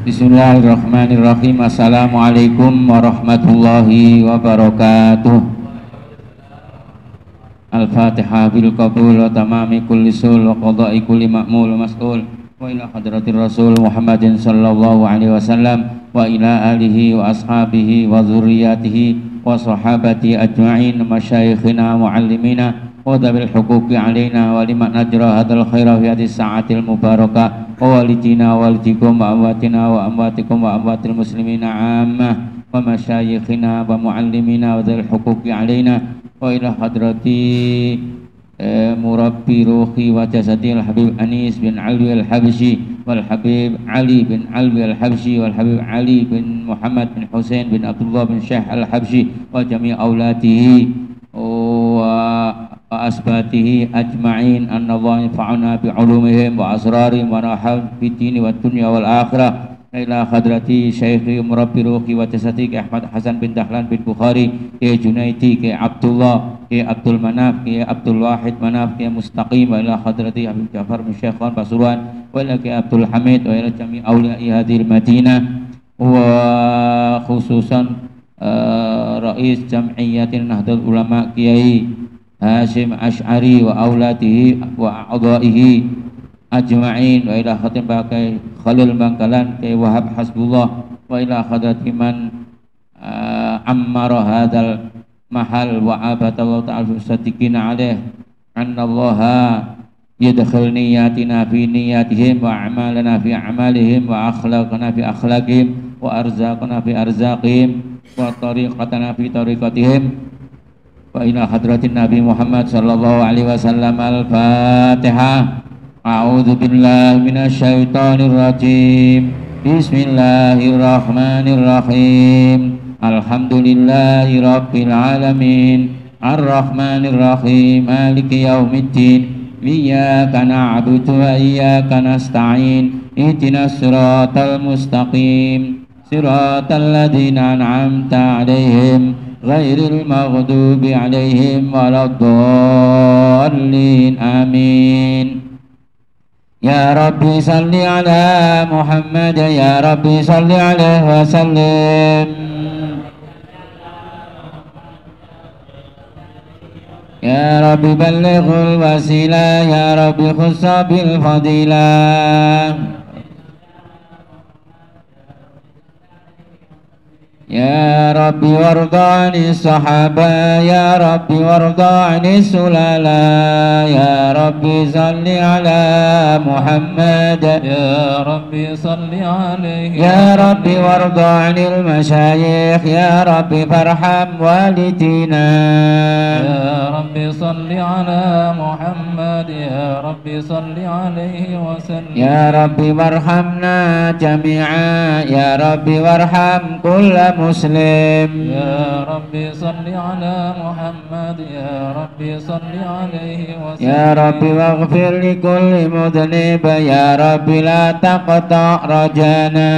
Bismillahirrahmanirrahim. Assalamualaikum warahmatullahi wabarakatuh. Al-Fatihah bil qabul wa tamami kulli sul wa qada'i kulli ma'mul wa mas'ul wa ila hadratir rasul Muhammadin sallallahu alaihi wasallam wa ila alihi wa ashabihi wa dzurriyyatihi wa sahabati ajma'in masyayikhina muallimina wa dhabil huquqi alaina wa liman najra hadzal khaira fi hadhihi sa'atil mubarakah wa walidina wa walidikum wa amwatina wa amwatikum wa amwatil muslimina ammah wa masyayikhina wa muallimina wa dhabil huquqi alaina wa ila hadrati murabbi ruhi wa jasadi al-habib Anis bin Alwi al-Habsyi wal habib Ali bin Alwi al-Habsyi wal habib Ali bin Muhammad bin Husain bin Abdullah bin Syekh al-Habsyi wa jami' auladihi wa asbatihi ajma'in annallaha yanfa'una bi 'ulumihim wa asrarihim wa nahal fid dini wad dunya wal akhirah ila hadrati syekhi murabbi ruhi wa jasadi Ahmad Hasan bin Dahlan bin Bukhari ke Junaidi ke Abdullah ke Abdul Manaf ke Abdul Wahid Manaf ke Mustaqim wa ila hadrati Habib Ja'far bin Syekh Pasuruan wa ila ke Abdul Hamid wa ila jami' awliya'i hadhil Madinah wa khususan Rais Jam'iyyatin Nahdlatul Ulama Kiai Hashim Asy'ari wa auladihi wa a'dha'ihi ajma'in wa ila khatim bakai Khalil Bangkalan ke Wahab Hasbullah wa ila khadrati man ammara hadzal mahal wa abatallahu ta'ala sadiqina alaih annallaha yadkhil niyatina fi niyatihim wa a'malana fi a'malihim wa akhlaqana fi akhlaqihim wa arzaqana fi arzaqihim wa tariqatana fi tariqatihim wa ila hadratin Nabi Muhammad sallallahu alaihi wasallam. Al-Fatihah. A'udzu billahi minasyaitonir rajim. Bismillahirrahmanirrahim. Alhamdulillahi rabbil alamin. Arrahmanir rahim. Maliki yaumiddin. Iyyaka na'budu wa iyyaka nasta'in. Ihdinas siratal mustaqim. Siratal ladzina an'amta 'alaihim ghairil maghdubi 'alaihim waladdallin. Amin. Ya Rabbi salli ala Muhammad, ya Rabbi salli alaihi wa sallim. Ya Rabbi ballighul wasilah, ya Rabbi khussa bil fadilah. Ya Rabbi warda 'anis sahaba, ya Rabbi warda 'anis sulala. Ya Rabbi salli ala Muhammad, ya Rabbi salli alaihi. Ya Rabbi warda 'anil masyayikh, ya Rabbi farham walidina. Ya Rabbi salli ala Muhammad, ya Rabbi salli alaihi wa sallim. Ya Rabbi warhamna jami'a, ya Rabbi warham kulla muslim. Ya Rabbi salli ala Muhammad, ya Rabbi salli alaihi wa sallim. Ya Rabbi waghfir li kulli mudhnib, ya Rabbi la taqta' rajana.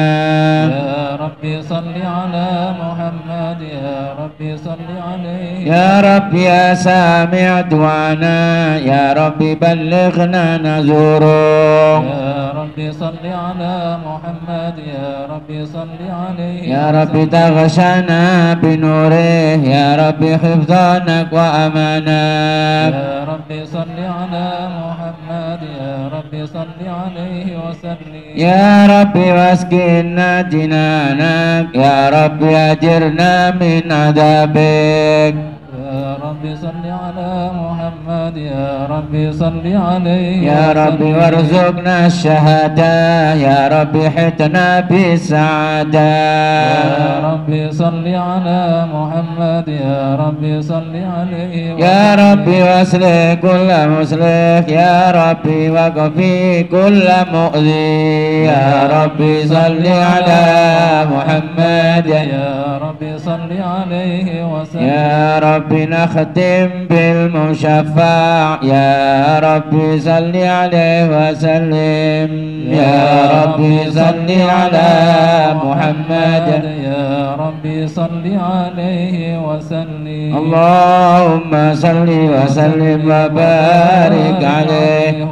Ya Rabbi salli ala Muhammad, ya Rabbi salli alaihi. Ya Rabbi ya sami' du'ana, ya Rabbi ballighna nazuru. Ya Rabbi salli ala Muhammad, ya Rabbi salli alaihi. Ya Rabbi taghshana binurih, ya Rabbi hifdhanak wa amanak. Ya Rabbi salli ala Muhammad, ya Rabbi salli alaihi wa sallim. Ya Rabbi waskinna jinanak, ya Rabbi ajirna min adabik. Ya Rabbi salli ala Muhammad, ya Rabbi salli alaihi. Ya Rabbi warzuqna syahada, ya Rabbi hitna bisa'ada. Ya Rabbi salli ala Muhammad, ya Rabbi salli alaihi. Ya Rabbi waslih kulla muslih, ya Rabbi waqfi kulla mu'zi. Ya Rabbi salli ala Muhammad, ya Rabbi salli alaihi wa sallim. Ya Rabbi nakhtim bil musyaffa', ya Rabbi salli alaihi wa sallim. Ya Rabbi salli ala Muhammad, ya Rabbi salli alaihi wa sallim. Allahumma salli wa sallim wa barik alaihi.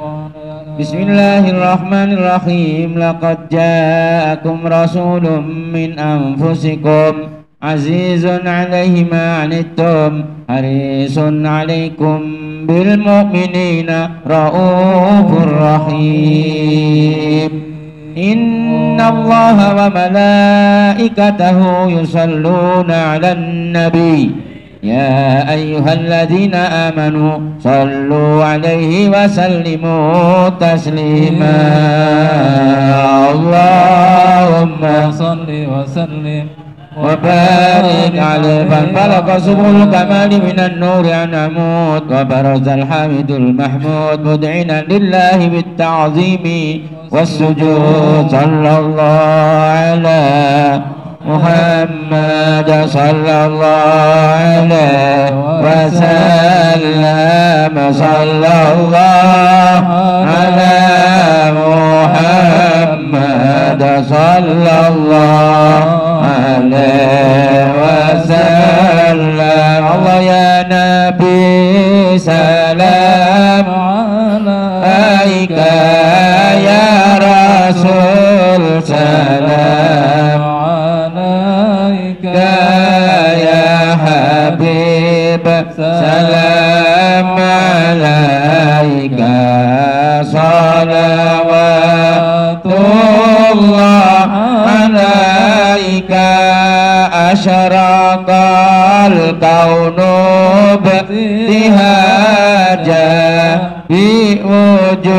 Bismillahirrahmanirrahim. Laqad ja'akum rasulun min anfusikum azizun 'alaihi ma 'anittum harisun 'alaikum bil mu'minina raufur rahim. Innallaha wa malaikatahu yusalluna 'alan nabi. Ya ayyuhalladzina amanu sallu alaihi wa sallimu taslima. Allahumma salli wa sallim wa barik alaihi. Fanfalaqa subul kamali minan nuri an amud wa barazal hamidul mahmud mud'inan lillahi bit ta'zimi was sujud. Sallallahu ala Muhammad sallallahu alaihi wasallam. Sallallahu ala Muhammad sallallahu alaihi wasallam. Allah ya Nabi salam alaika, ya Rasul salam ya Habib salam alaika. Salawatullah alaika. Asyraqal kaunu btihaja bi wujudil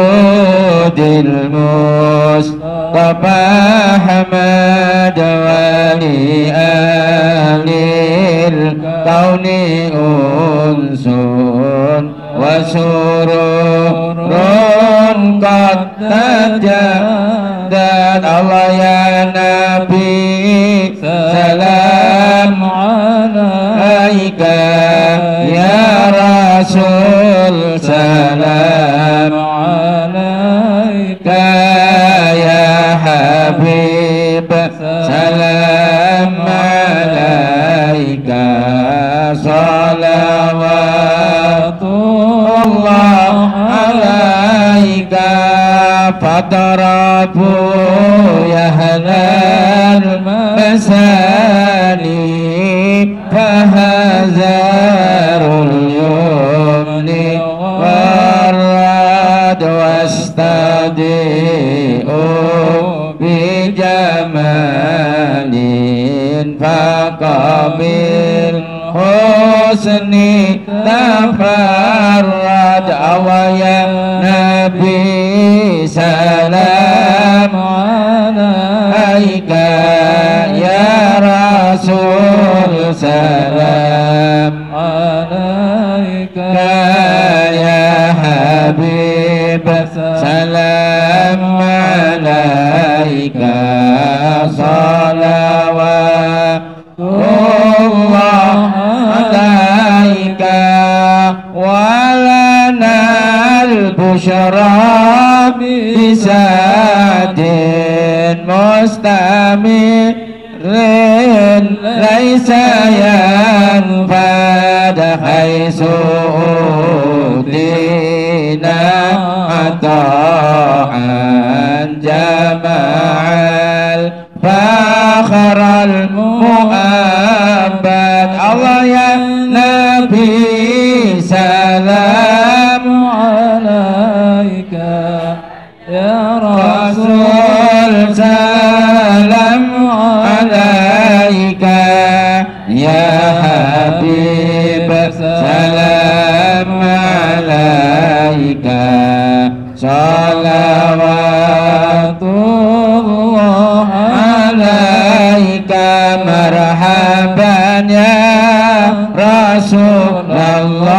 Mustafa Hamad wali alil kauni unsun wa sururun qad tajaddad. Allah ya Nabi salam alaika, ya Rasul salam alaika, ya Habib salam alaika. Salawatullah alaika. Fadrabu ya halal masani fahazarul yumni warrad wastadi'u bijamalin faqabil husni tafarrad. Awaya Nabi salam alaika, ya Rasul salam alaika, ya Habib salam alaika. Salawatullah alaika. Walanal busyra bisadin mustamirin laisa yanfad haitsu dina ata'an jama'al fakharal mu'abbad. Allah ya Nabi salam alaika, ya Rasul salam alaika, ya Habib salam alaika. Salawatullah alaika. Marhaban ya Rasulullah,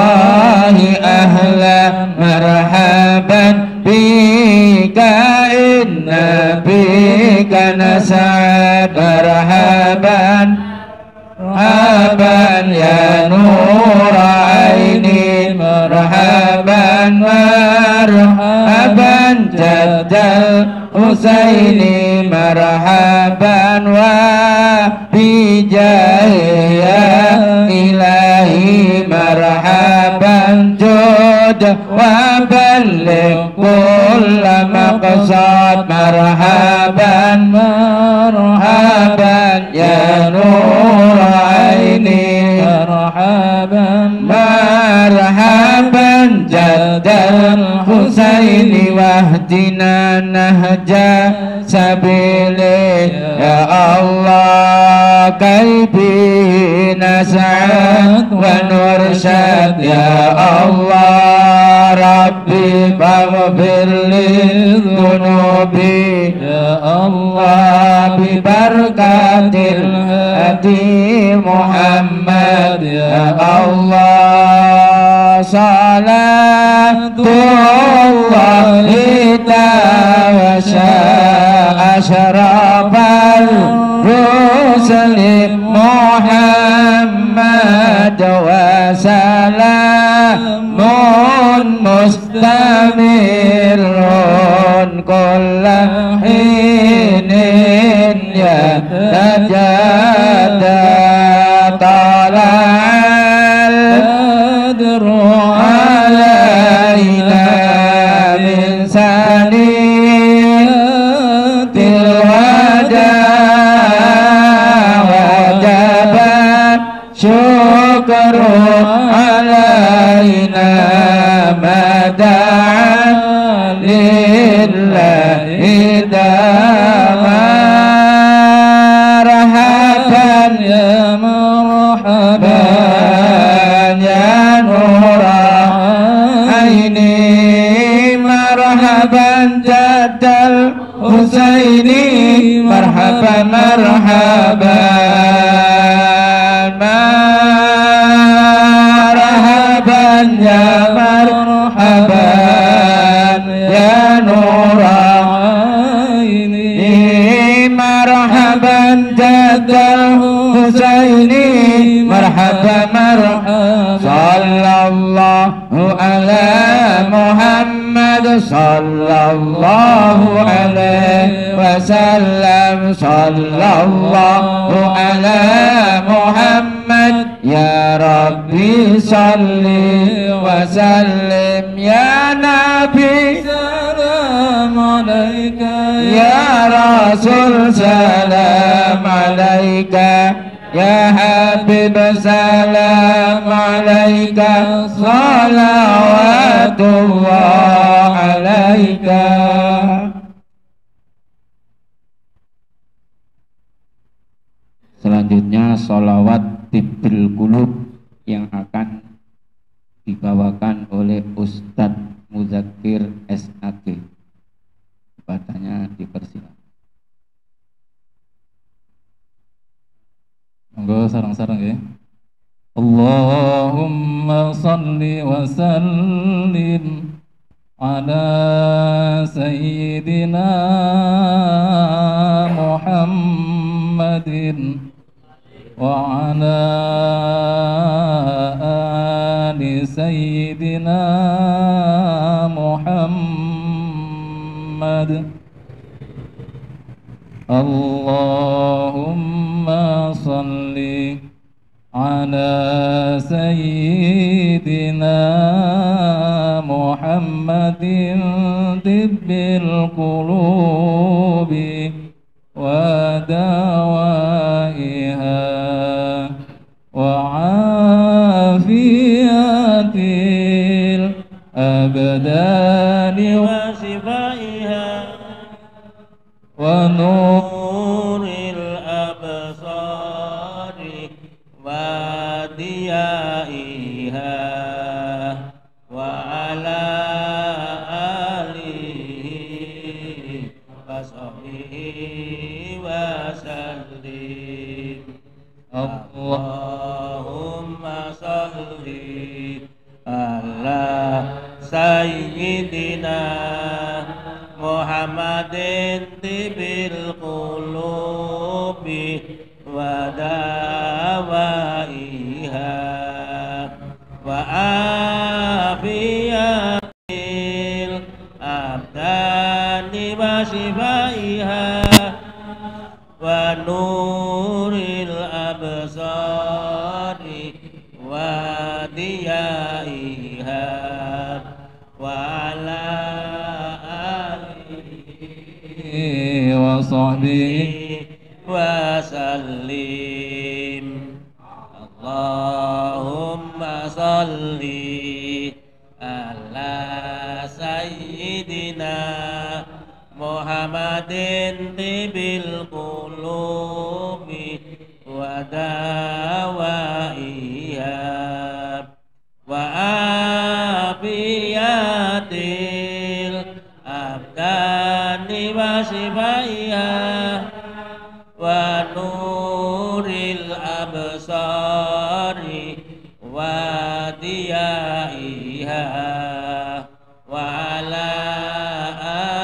ahlan marhaban bika inna bika nas'ad. Marhaban marhaban ya nur aini. Marhaban marhaban jaddal Husaini. Marhaban wa bijaya ilahi. Marhaban مقصود وبلغ كل مقصود مرحبا مرحبا يا نور عيني مرحبا مرحبا جد الحسين واهدنا نهج سبيله يا الله كيفي نسعد ونرشد يا الله ربي فاغفر لي ذنوبي يا الله ببركة الهدي محمد يا الله صلاة الله وشاء أشرف الرسل محمد وسلام مستمر كل حين يتجدد طلع البدر علينا من ثنيات الوداع وجب الشكر علينا ما دعا لله داما مرحبا يا مرحبا يا نور عيني مرحبا جد الحسين مرحبا مرحبا مرحبا يا مرحبا يا نور عيني مرحبا جد الحسين مرحبا مرحبا صلى الله على محمد صلى الله عليه وسلم صلى الله على محمد يا ربي صل وسلم يا نبي سلام عليك يا رسول سلام عليك يا حبيب سلام عليك صلوات الله عليك. Selanjutnya sholawat tibbil qulub yang akan dibawakan oleh Ustadz Muzakir SAG. Kepadanya dipersilakan. Monggo sarang-sarang ya. Allahumma salli wa sallim ala sayyidina Muhammadin wa ala ali sayyidina Muhammad. Allahumma salli ala sayyidina Muhammadin tibbil qulubi wa dawaiha wa afiyatil abdani wa sifaiha wa nuril absari wa diyaiha wa ala alihi wa sahbihi wa sallim. Allahumma salli ala sayyidina Muhammadin tibil qulubi wa dawaiha wa afiyatil abdani wa shifaiha wa nuril absari wa diyaiha وصحبه وسلم اللهم صل على سيدنا محمد طب القلوب ودوائها وعافية الأبدان وشفائها ونور الأبصار وديائها وعلى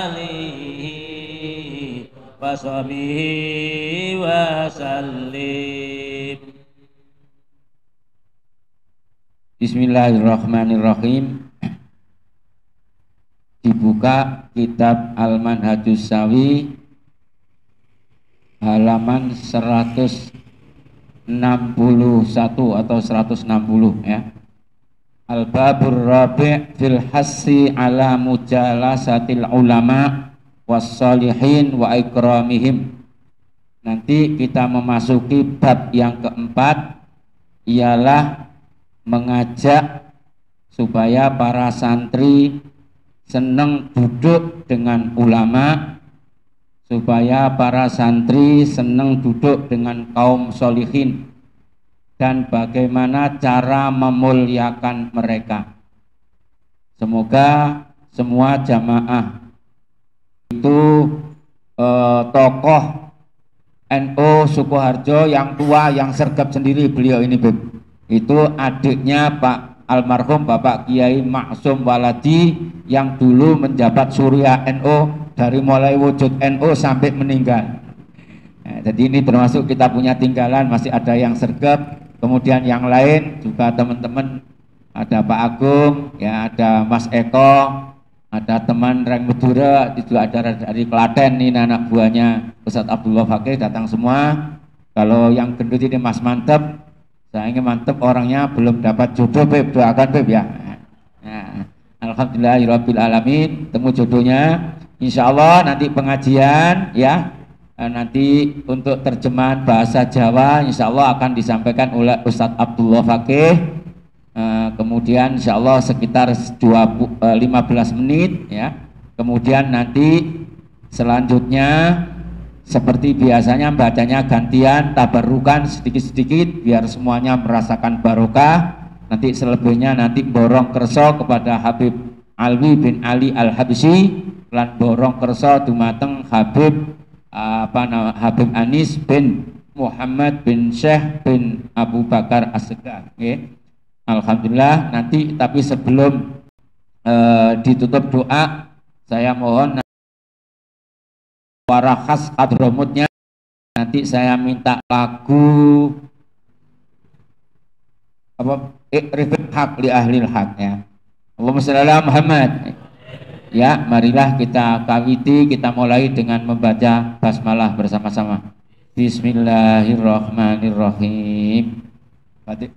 آله وصحبه وسلم. Bismillahirrahmanirrahim. Dibuka kitab Al-Manhajus Sawi halaman 161 atau 160 ya. Al-Babur Rabi' fil hassi ala mujalasatil ulama wassalihin wa ikramihim. Nanti kita memasuki bab yang keempat, ialah mengajak supaya para santri senang duduk dengan ulama, supaya para santri senang duduk dengan kaum solihin, dan bagaimana cara memuliakan mereka. Semoga semua jamaah itu tokoh NU Sukoharjo yang tua, yang sergap sendiri beliau ini, itu adiknya Pak almarhum Bapak Kiai Maksum Waladi yang dulu menjabat Surya NU dari mulai wujud NU sampai meninggal. Nah, jadi ini termasuk kita punya tinggalan, masih ada yang sergap. Kemudian yang lain juga teman-teman, ada Pak Agung, ya ada Mas Eko, ada teman Reng Madura, itu ada dari Klaten, ini anak buahnya Ustadz Abdullah Fakih datang semua. Kalau yang gendut ini Mas Mantep, saya ingin Mantep orangnya belum dapat jodoh, Beb, doakan Beb ya. Nah, alhamdulillahirabbil alamin, temu jodohnya. Insya Allah nanti pengajian ya. Nanti untuk terjemahan bahasa Jawa insya Allah akan disampaikan oleh Ustadz Abdullah Fakih. Kemudian insya Allah sekitar 15 menit ya. Kemudian nanti selanjutnya seperti biasanya bacanya gantian, tabarukan sedikit-sedikit biar semuanya merasakan barokah. Nanti selebihnya nanti borong kerso kepada Habib Alwi bin Ali Al-Habsyi lan borong kerso dumateng Habib Habib Anis bin Muhammad bin Syekh bin Abu Bakar As-Segar. Okay. Alhamdulillah. Nanti tapi sebelum ditutup doa, saya mohon suara khas Hadramutnya nanti saya minta lagu apa Ikrifil Haq li Ahlil Haq ya. Allahumma shalli ala Muhammad. Ya, marilah kita kawiti, kita mulai dengan membaca basmalah bersama-sama. Bismillahirrahmanirrahim. Fatih.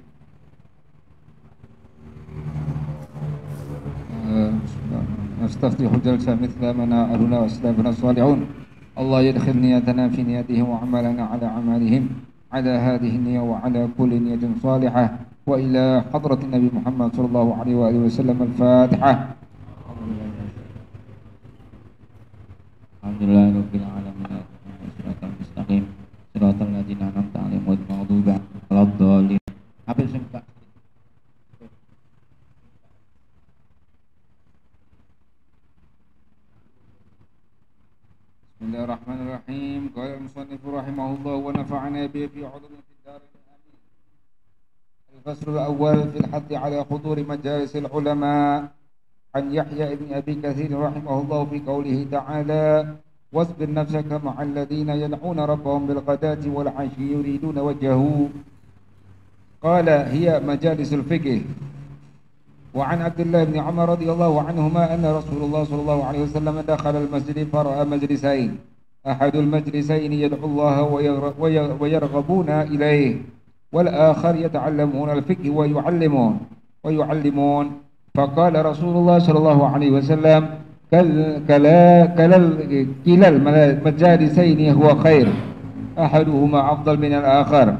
نستفتح الجلسة مثل ما نعلنا وأسلافنا الصالحون. الله يدخل نيتنا في نيتهم وعملنا على أعمالهم على هذه النية وعلى كل نية صالحة وإلى حضرة النبي محمد صلى الله عليه وآله وسلم. الفاتحة. Alhamdulillahirabbil alamin. Shiratal mustaqim. Shiratal ladzina an'amta 'alaihim ghairil maghdubi 'alaihim waladdallin. Habis sempat. Bismillahirrahmanirrahim. Qala al-musannif rahimahullah wa nafa'ana bihi fi 'ulumi fid darin. Amin. Al-fasl al-awwal fi al-hadd 'ala hudur majalis al-ulama. عن يحيى بن أبي كثير رحمه الله في قوله تعالى واصبر نفسك مع الذين يدعون ربهم بالغداة والعشي يريدون وجهه. قال هي مجالس الفقه. وعن عبد الله بن عمر رضي الله عنهما أن رسول الله صلى الله عليه وسلم دخل المسجد فرأى مجلسين أحد المجلسين يدعو الله ويرغبون إليه والآخر يتعلمون الفقه ويعلمون فقال رسول الله صلى الله عليه وسلم كلا المجالسين هو خير أحدهما أفضل من الآخر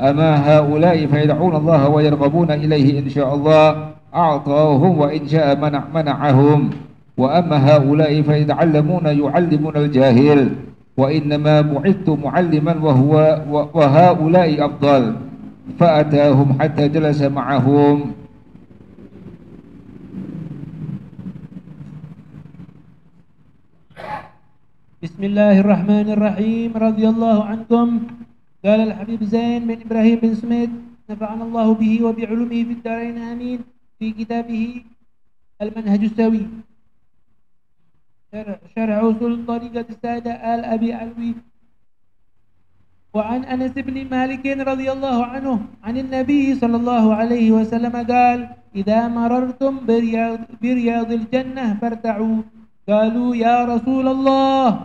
أما هؤلاء فيدعون الله ويرغبون إليه إن شاء الله أعطاهم وإن شاء منعهم وأما هؤلاء فيتعلمون يعلمون الجاهل وإنما بعثت معلما وهؤلاء أفضل فأتاهم حتى جلس معهم. بسم الله الرحمن الرحيم. رضي الله عنكم. قال الحبيب زين بن إبراهيم بن سميد نفعنا الله به وبعلومه في الدارين آمين في كتابه المنهج السوي شرح أصول طريقة السادة آل أبي علوي. وعن أنس بن مالك رضي الله عنه عن النبي صلى الله عليه وسلم قال إذا مررتم برياض الجنة فارتعوا. قالوا يا رسول الله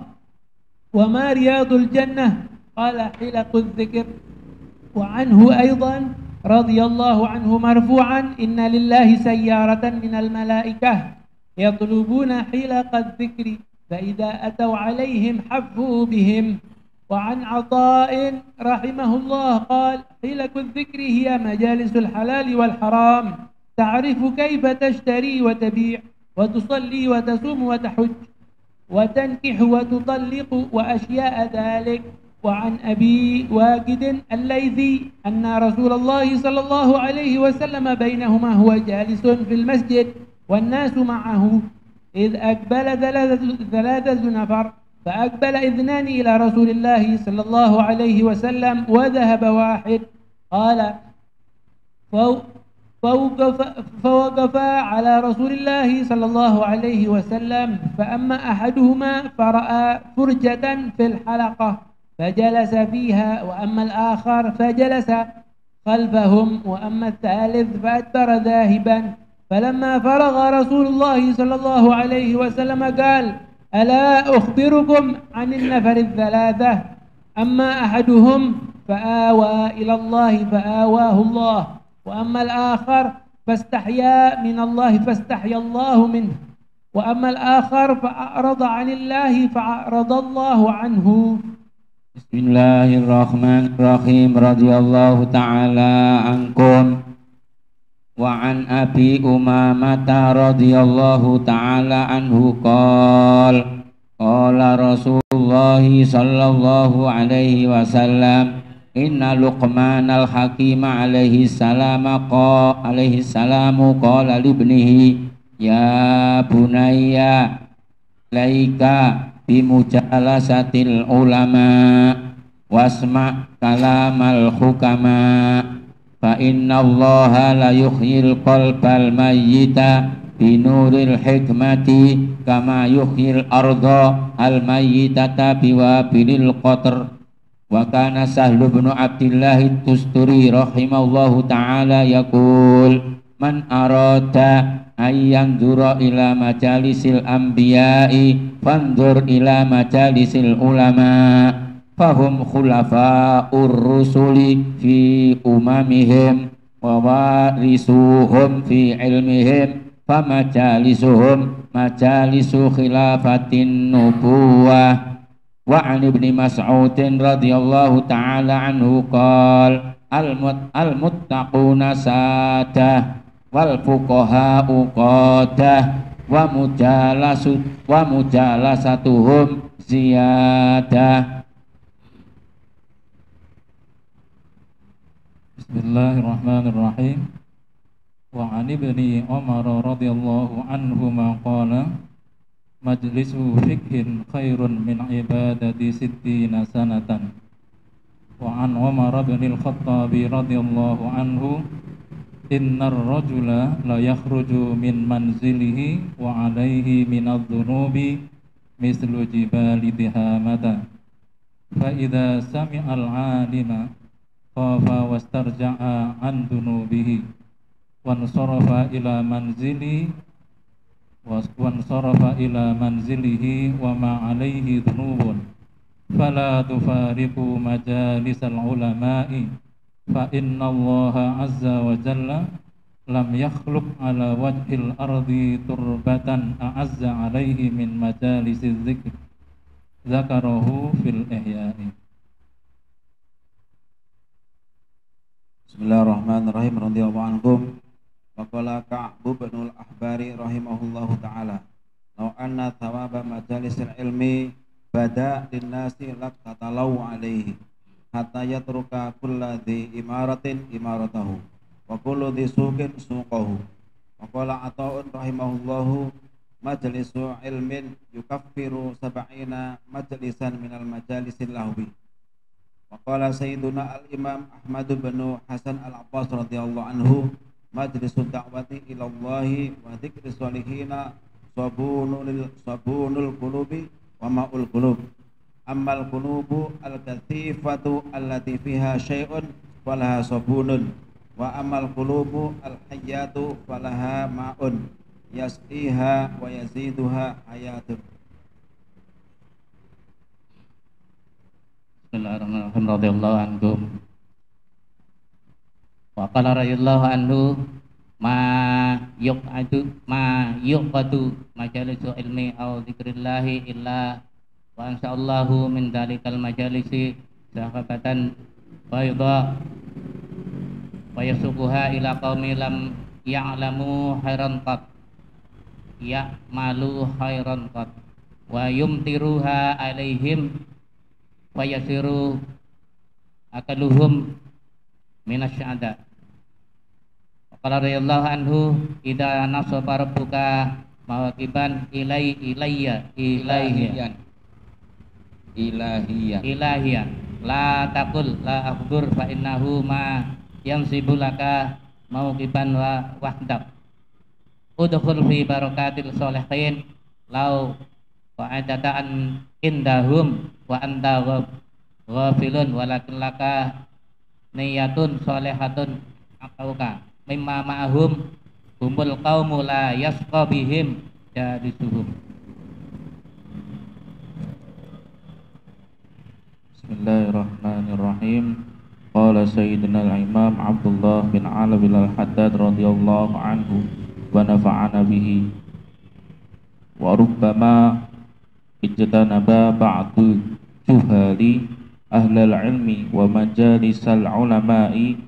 وما رياض الجنة؟ قال حلق الذكر. وعنه أيضا رضي الله عنه مرفوعا إن لله سيارة من الملائكة يطلبون حلق الذكر فإذا أتوا عليهم حفوا بهم. وعن عطاء رحمه الله قال حلق الذكر هي مجالس الحلال والحرام تعرف كيف تشتري وتبيع وتصلي وتصوم وتحج وتنكح وتطلق وأشياء ذلك. وعن أبي واقد الليثي أن رسول الله صلى الله عليه وسلم بينهما هو جالس في المسجد والناس معه إذ أقبل ثلاثة نفر فأقبل اثنان إلى رسول الله صلى الله عليه وسلم وذهب واحد. قال فوقفا على رسول الله صلى الله عليه وسلم فأما أحدهما فرأى فرجة في الحلقة فجلس فيها وأما الآخر فجلس خلفهم وأما الثالث فأدبر ذاهبا. فلما فرغ رسول الله صلى الله عليه وسلم قال ألا أخبركم عن النفر الثلاثة؟ أما أحدهم فآوى إلى الله فآواه الله وأما الآخر فاستحيا من الله فاستحيا الله منه وأما الآخر فأعرض عن الله فأعرض الله عنه. Bismillahirrahmanirrahim. Radhiyallahu ta'ala ankum. Wa an Abi Umamah radhiyallahu ta'ala anhu qala Rasulullah sallallahu alaihi wasallam inna Luqmanal Hakim alaihi salamu qala libnihi ya bunayya laika bimujalasatil ulama wasma kalamal hukama fa inna allaha la yuhyil qalbal mayyita binuril hikmati kama yuhyil arda al mayyitata biwabilil qatr. Wa kana Sahlu bin Abdillah Tusturi rahimallahu ta'ala yaqul man arada ayyan dura ila majalisil anbiya'i fandur ila majalisil ulama fahum khulafa'ur rusuli fi umamihim wa warisuhum fi ilmihim famajalisuhum majalisu khilafatin nubuwah. Wa an ibni Mas'udin radhiyallahu ta'ala anhu qala al-muttaquna sadah wal fuqaha'u qadah wa mujalasatuhum ziyadah. Bismillahirrahmanirrahim. Wa an ibni Umar radhiyallahu anhuma qala majlisu fikhin khairun min ibadati sittina sanatan. Wa an Umar bin al-Khattab radhiyallahu anhu innar rajula la yakhruju min manzilihi wa alayhi min adh-dhunubi mislu jibali dihamata fa idza sami'a al-'alima khafa wastarja'a an dhunubihi wansarafa ila manzilihi wa ma alayhi dhunubun fala tufariqu majalisal ulama'i fa inna allaha azza wa jalla lam yakhluq ala wajhil ardi turbatan a'azza alaihi min majalisiz zikr zakarahu fil ihya'i. Bismillahirrahmanirrahim. Radhiyallahu anhum. Wa qala Ka'b bin al-Ahbari rahimahullahu ta'ala, law anna thawaba majalisil ilmi bada linnasi laqatalau alaihi hatta yatruka kulla dhi imaratin imaratahu wa kullu dhi suqin suqahu. Wa qala Ata'un rahimahullahu, majlisu ilmin yukaffiru sab'ina majlisan minal majalisil lahwi. Wa qala Sayyiduna al-Imam Ahmad bin Hasan al-Abbas radhiyallahu anhu, majlisu da'wati ilallahi wa dzikri sholihina sabunul qulubi wa ma'ul qulub. Ammal qulubu al-kathifatu allati fiha syai'un falaha sabunun, wa ammal qulubu al-hayyatu falaha ma'un yasqiha wa yaziduha hayatun. Bismillahirrahmanirrahim. Radhiyallahu anhum. Wa qala radhiyallahu anhu, ma yuqadu majalisu ilmi aw dzikrillahi illa wa ansha'allahu min dalikal majalisi sahabatan bayda wa yasuquha ila qaumi lam ya'lamu khairan qat ya'malu khairan qat wa yumtiruha alaihim wa yasiru akaluhum minasy'ada. Qala radhiyallahu anhu, idza nasaba rabbuka mawaqiban ilahiyan la taqul la akhdur fa innahu ma yansibu laka mawqiban wa wahdak. Udkhul fi barakatil sholihin law wa'adata an indahum wa anta ghafilun walakin laka niyatun sholihatun aqauka mimma ma'ahum humul qaumu la yasqa bihim jadisuhum. Bismillahirrahmanirrahim. Qala Sayyidina al-Imam Abdullah bin Ali bin al-Haddad radhiyallahu anhu wa nafa'ana bihi. Wa rubbama ijtanaba ba'du juhali ahlal ilmi wa majalisal ulama'i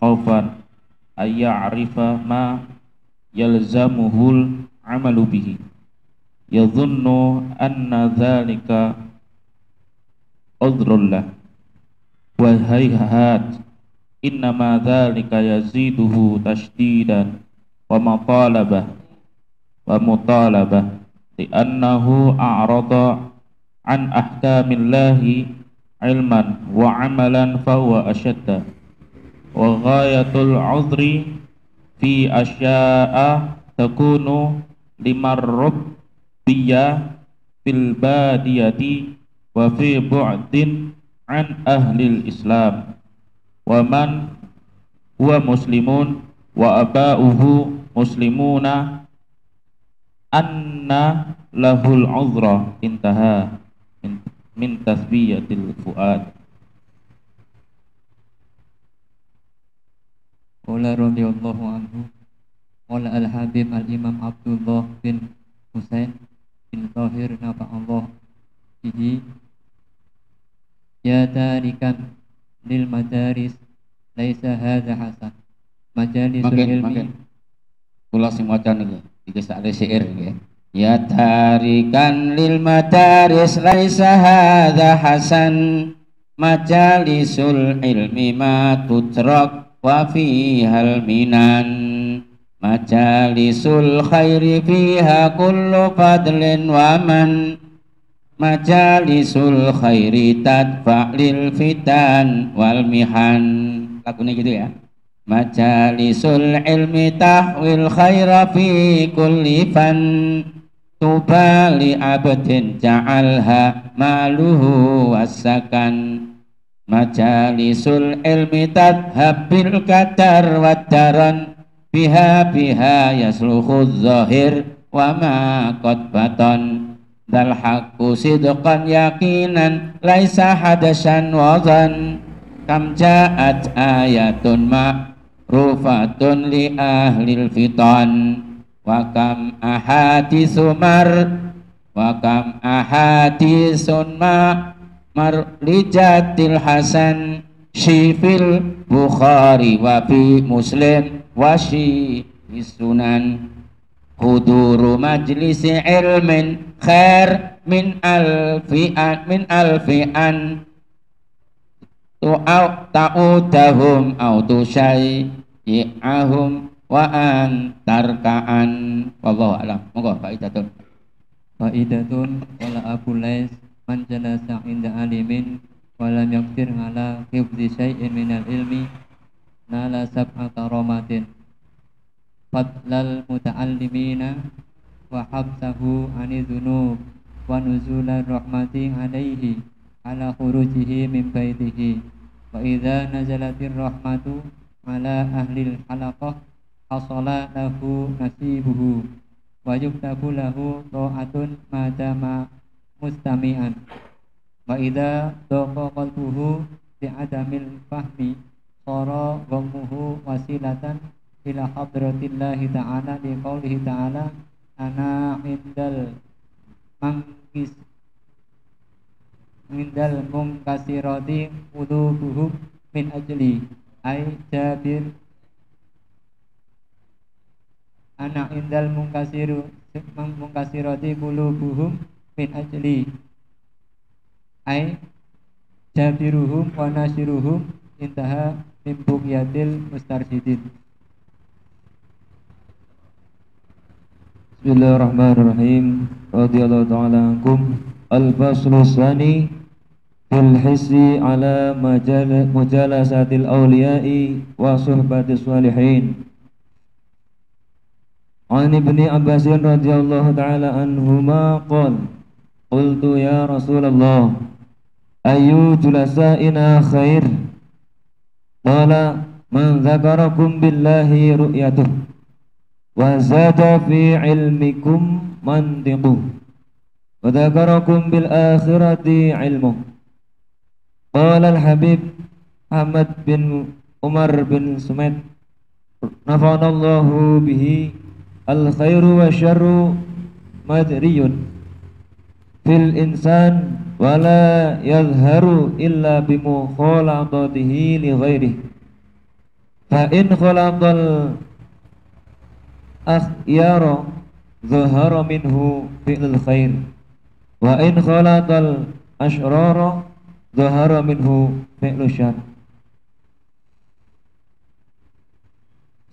khaufan ayya'rifa ma yalzamuhul amalu bihi yadhunnu anna dhalika udhrullah wa hayhat innama dhalika yaziduhu tashdidan wa mutalabah li'annahu a'rada an ahkamillahi ilman wa amalan fahuwa ashadda wa ghayatul udhri fi asya'a takunu limarrabbiya fil badiyati wa fi bu'din an ahlil islam wa man huwa muslimun wa aba'uhu muslimuna anna lahul udhra intaha min tasbiyatil fuad. Qala radhiyallahu anhu, qala al-habib al-imam Abdullah bin Husain bin Tahir nafa'allah bihi, ya tarikan lil madaris laisa hadza hasan majalisul ilmi. Kula sing maca niku iki sak syair nggih. Ya tarikan lil madaris laisa hadza hasan majalisul ilmi ma tutrak wa fihal minan majalisul khairi fiha kullu fadlin wa man majalisul khairi tadfa'lil fitan wal mihan. Lagunya gitu ya. Majalisul ilmi tahwil khaira fi kulli fan tubali abdin ja'alha maluhu wasakan. Majalisul ilmi tadhabil kadar wadaran biha yasluhu zahir wa ma qad batan dal haqqu sidqan yaqinan laisa hadasan wa dhan kam ja'at ayatun ma rufatun li ahlil fitan wa kam ahadisun marlijatil hasan syifil Bukhari wa fi Muslim wa syi sunan huduru majlisi ilmin khair min alfi'an ta'udahum au tusyai'ahum wa antarkaan wallahu a'lam. Monggo faidatun. Faidatun wala Abu Lais man jalasa inda alimin walam yaqdir ala hifdzi syai'in minal ilmi nala sab'ata ramatin fadlal muta'allimina wa habsahu ani dzunub wa nuzulan rahmati alaihi ala khurujihi min baitihi wa idza nazalatir rahmatu ala ahlil halaqah hasala lahu nasibuhu wa yuktabu lahu ta'atun madama mustami'an wa idza daqa qalbuhu bi adamil fahmi sara ghammuhu wasilatan ila hadratillahi ta'ala di qaulihi ta'ala ana indal mungkasirati qulubuhum min ajli ay Jabir ana indal mungkasirati qulubuhum min ajli ay jabiruhum wa nasiruhum intaha min bughyatil mustarsyidin. Bismillahirrahmanirrahim. Radhiyallahu ta'ala ankum. Al-faslu tsani fil hissi ala mujalasatil awliya'i wa suhbatis salihin. An Ibni Abbas radhiyallahu ta'ala anhuma qala qultu ya Rasulullah ayu julasa'ina khair qala man dzakarakum billahi ru'yatuh wa zada fi ilmikum mantiquh wa dzakarakum bil akhirati ilmuh. Qala al-Habib Ahmad bin Umar bin Sumaid nafa'anallahu bihi al-khairu wa syarru madriyun fil insan wala yadhharu illa bimukhalatatihi li ghairihi fa in khalatal akhyara dhahara minhu fi'l khair wa in khalatal ashrara dhahara minhu fi'l syarr.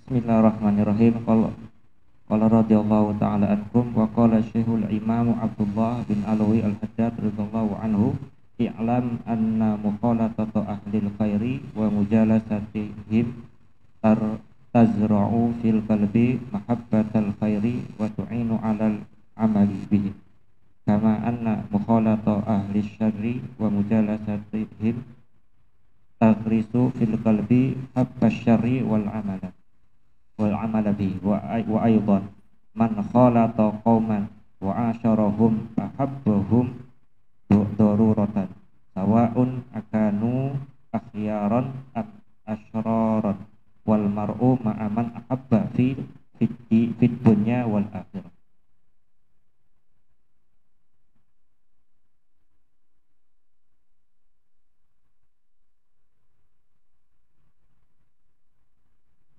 Bismillahirrahmanirrahim. Qala radhiyallahu ta'ala ankum wa qala Syekhul Imam Abdullah bin Alawi Al-Haddad radhiyallahu anhu i'lam anna mukhalatata ahlil khairi wa mujalasatihim tazra'u fil qalbi mahabbatal khairi wa tu'inu 'alal amali bihi kama anna mukhalata ahli syarri wa mujalasatihim taghrisu fil qalbi habbas syarri wal amala bihi wa aidan man khalata qauman wa asharahum ahabbahum daruratan sawa'un akanu akhyaran am ashraran wal mar'u ma'a man ahabba fi dunya wal akhirah.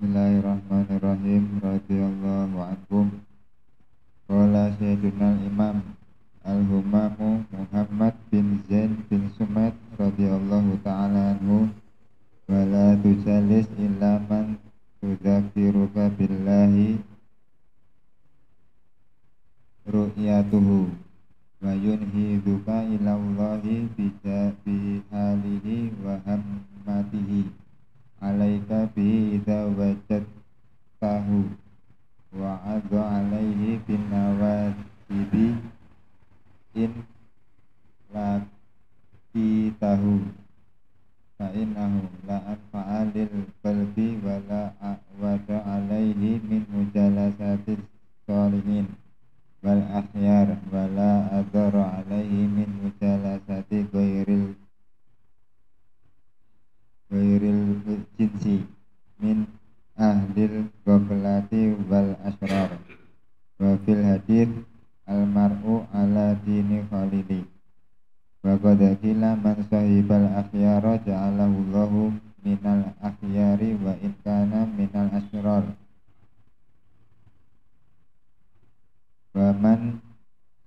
Bismillahirrahmanirrahim. Radhiyallahu anhum. Qala Sayyiduna Imam Al-Humamu Muhammad bin Zain bin Sumaid radhiyallahu ta'ala anhu wa la tujalis illa man tudzakiruka billahi ru'yatuhu wa yunhiduka ilallahi bihalihi wa hammatihi alaika bi idza wajadtahu wa adha alaihi bin nawasibi in laqitahu fa innahu la anfa'a lil qalbi wa la a'wada alaihi min mujalasatis sholihin wal akhyar wa la adhara alaihi min mujalasati ghairil jinsi min fil hadith al-mar'u ala dini khalili wa qad qila man sahibal akhyara ja'alahu Allahu minal akhyari wa in kana minal asrar wa man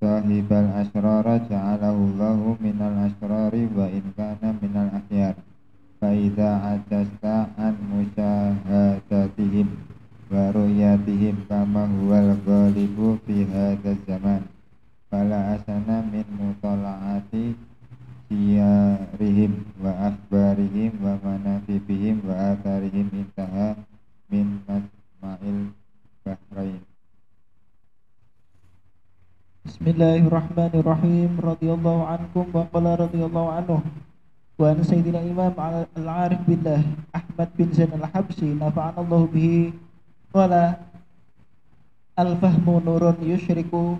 sahibal asrara ja'alahu Allahu minal asrari wa in kana minal akhyar fa idza ajasta an musyahadatihim wa ru'yatihim kama huwal ghalibu fi hadzal zaman fala asana min mutala'ati siyarihim wa akhbarihim wa manaqibihim wa atharihim intaha min majma'il bahrain. Bismillahirrahmanirrahim. Radhiyallahu ankum wa qala radhiyallahu anhu wa an sayyidina imam al-arif billah Ahmad bin Zain al-Habsyi nafa'ana Allah bihi qala al-fahmu nurun yushriku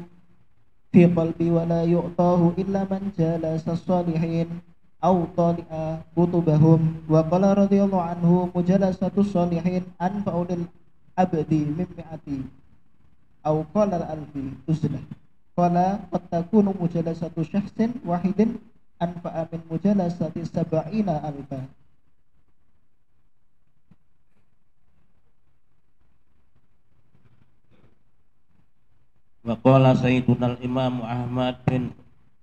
fi qalbi wa la yu'tahu illa man jalasa as-salihin aw tali'a kutubahum wa qala radhiyallahu anhu mujalasatu as-salihin anfa'u lil abdi min mi'ati aw qala al-alfi usnah qala qad takunu mujalasatu syakhsin wahidin anfa'a min mujalasati sab'ina alfa. Wa qala sayyiduna al-imam Ahmad bin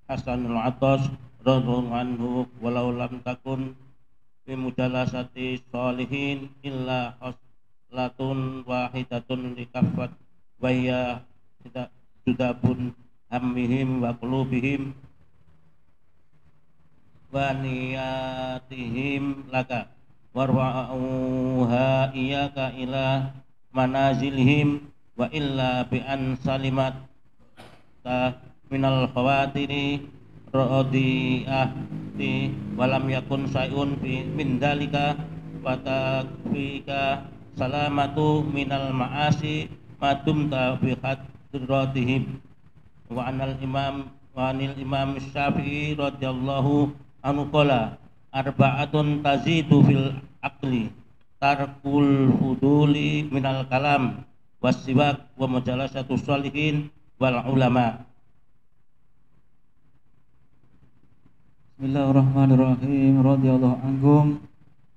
Hasan al-Attas radhiyallahu anhu walau lam takun fi mujalasati sholihin illa haslatun wahidatun likaffat wa hiya sudabun hammihim wa qulubihim wa niyatihim laka warwa'uha iyaka ila manazilihim wa illa bi an salimat ta minal khawatiri radiyati walam yakun sayun min dalika wa takfika salamatu minal ma'asi madumta bi khadratihim wa anil imam Syafi'i radhiyallahu anhu qala arba'atun tazidu fil aqli tarkul fuduli minal kalam wasiwak wa mujalasatu sholihin wal ulama. Bismillahirrahmanirrahim. Radhiyallahu anhum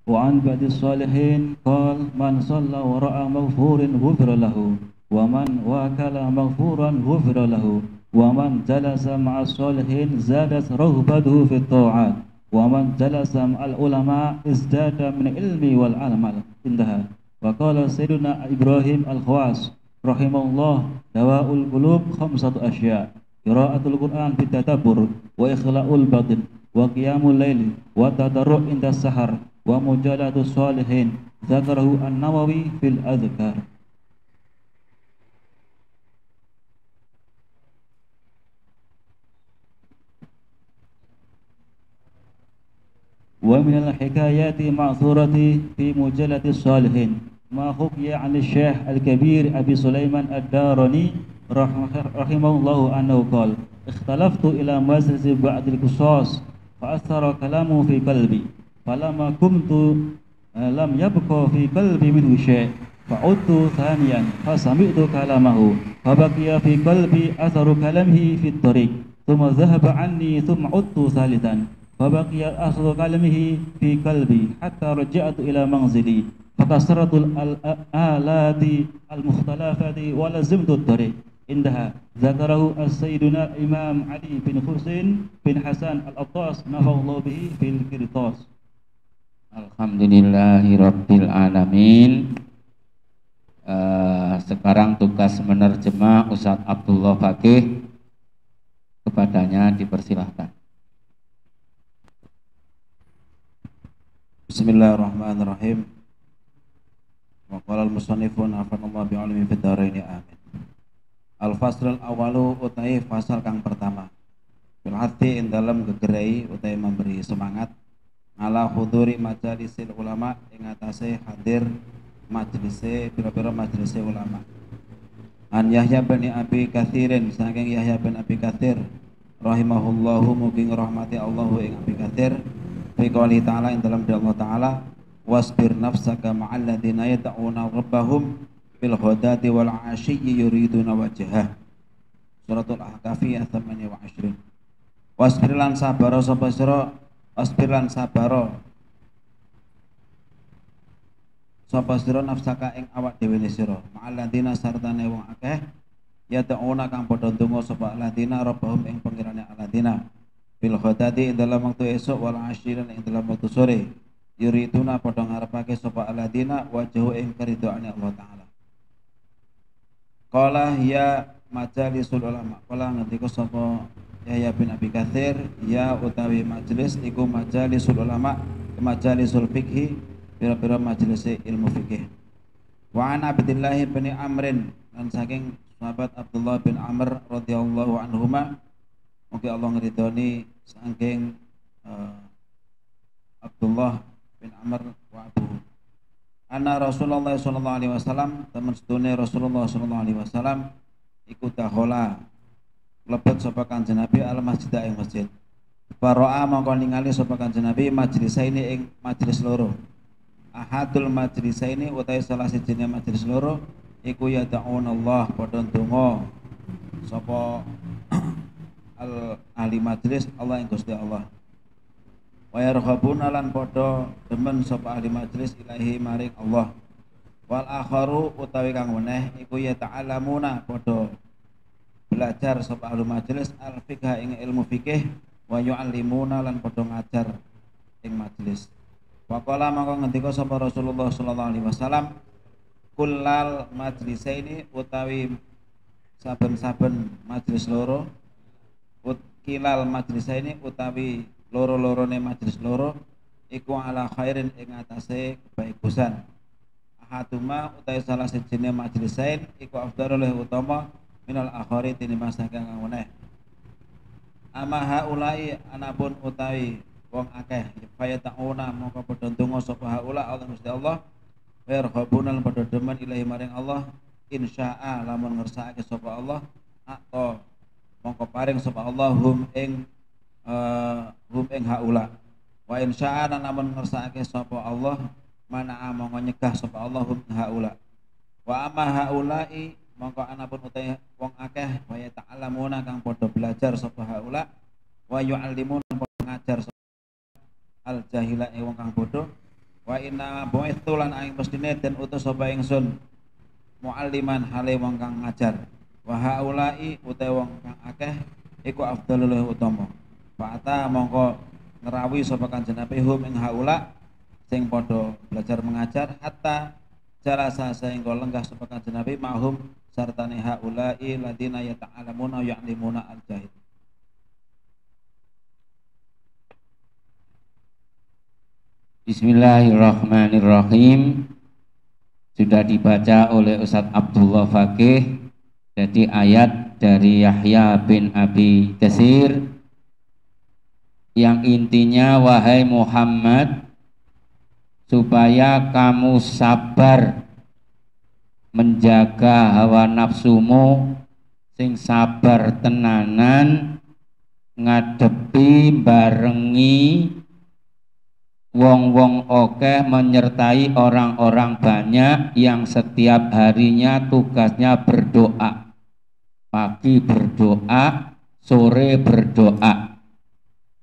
wa an ba'di sholihin qala man shalla wa ra'a maghfurin ghufira lahu wa man wakala maghfuran ghufira lahu wa man jalasa ma'a sholihin zadat rahbatuhu fit ta'at wa man jalasa ma'al ulama izdada min ilmi wal amal. Intaha. Wa qala sayyiduna Ibrahim al-Khawas rahimahullah dawaul qulub khamsatu asya' qiraatul Qur'an bitadabbur wa ikhla'ul batin wa qiyamul lail wa tadarru' inda sahar wa mujalatu sholihin dzakarahu an-Nawawi fil adhkar. Wa minal hikayati ma'thurati fi mujalati sholihin ma hukiya 'an Syekh Al-Kabir Abi Sulaiman Ad-Darani rahimahullahu anhu qala ikhtalaftu ila majlisi ba'dil qusas fa athara kalamu fi qalbi falamma kumtu lam yabqa fi qalbi minhu shay' fa'udtu thaniyan fa sami'tu kalamahu fa baqiya fi qalbi atharu kalamihi fi at-tariq thumma dhahaba 'anni thumma 'udtu thalithan فبقي أصل كلامه في قلبي حتى رجعت إلى منزلي فكسرت الآلات المختلفة ولزمت الطريق. عندها ذكره السيدنا الإمام علي بن حسين بن حسن الأطاس نفع الله به في القرطاس. Alhamdulillahirabbil alamin. Sekarang tugas menerjemah Ustadz Abdullah Fakih, kepadanya dipersilahkan. Bismillahirrahmanirrahim. Wa qala al-musannifun afanallahu bi'ilmi fid dharain amin. Al-faslul awalu utai fasal kang pertama. Fil hati ing dalem gegerai utai memberi semangat ala huduri majalisil ulama ing atase hadir majelise pira-pira majelise ulama. An Yahya bin Abi Katsirin saking Yahya bin Abi Katsir rahimahullahu mugi rahmati Allahu ing Abi Katsir fi qouli ta'ala ing dalam Allah Ta'ala wasbir nafsaka ma'al ladzina yad'una rabbahum bil ghadati wal 'ashiyyi yuriduna wajhah Suratul Ahqaf ayat 28. Wasbir lan sabaro sapa sira, wasbir lan sabaro sapa sira nafsaka ing awak dhewe sira, ma'al ladina sartane wong akeh ya ta'una kang padha ndonga sapa ladina rabbahum ing pengirane aladina bil ghadati ing dalam waktu esuk wal asyirin ing dalam waktu sore yuriduna padha ngarepake sapa aladina wajhu ing keridhaane Allah taala. Qala ya majalisul ulama, qala ngendika sapa Yahya bin Abi Katsir, ya utawi majelis iku majalisul ulama, majalisul fikhi, pira-pira majelis ilmu fikih. Wa an Abdullah bin Amrin, dan saking sahabat Abdullah bin Amr radhiyallahu anhuma, mugi Allah ngridhoni saking Abdullah bin Amr wa Abu. Anna Rasulullah sallallahu alaihi wasallam, temen sedune Rasulullah sallallahu alaihi wasallam iku dakhala lebet sapa Kanjeng Nabi al masjid ing masjid. Faro'a mongko ningali sapa Kanjeng Nabi majlisaini ing majelis loro. Ahadul majlisaini utawi salah sijine majelis loro iku ya ta'unallah padha ndonga sapa al ahli majelis Allah ing Gusti Allah. Wa yarhabuna lan padha demen sapa ahli majelis ilahi maring Allah. Wal akharu utawi kang weneh iku ya ta'alamuna padha belajar sapa ahli majelis al fiqh ing ilmu fikih wa yu'allimuna lan padha ngajar ing majelis. Wa qala mangko ngendika sapa Rasulullah sallallahu alaihi wasallam kullal majlisaini utawi saben-saben majelis loro kilal majlisaini utawi loro-lorone majelis loro iku ala khairin ing atase kebaigusan. Ahaduma utawi salah sijine majlisain iku afdalul utama minal akhari tinimbang saking kang weneh. Ama haulai anapun utawi wong akeh faya ta'una mongko padha ndonga sapa haula Allah Gusti Allah warhabuna lan padha demen ilahi maring Allah insya'a lamun ngersakake sapa Allah atau mongko paring sapa Allah hum ing haula wa insya'a lan lamun ngersakake sapa Allah mana mongko nyegah sapa Allah hum haula wa amma haula'i mongko anapun utahe wong akeh wa ta'lamuna kang padha belajar sapa haula wa yu'allimuna padha ngajar al jahila wong kang bodoh wa inna bu'ithu lan aing mestine den utus sapa ingsun mualliman hale wong kang ngajar wa haula'i utahe wong kang akeh iku afdalul utama fa'ata mongko ngerawi sapa Kanjeng Nabi hum ing haula sing padha belajar mengajar hatta jalasa sehingga lenggah sapa Kanjeng Nabi mahum sartane haula'i ladina yata'alamuna ya'limuna al-jahil. Bismillahirrahmanirrahim. Sudah dibaca oleh Ustadz Abdullah Faqih. Jadi ayat dari Yahya bin Abi Katsir yang intinya wahai Muhammad supaya kamu sabar menjaga hawa nafsumu sing sabar tenanan ngadepi barengi wong-wong okeh menyertai orang-orang banyak yang setiap harinya tugasnya berdoa, pagi berdoa, sore berdoa.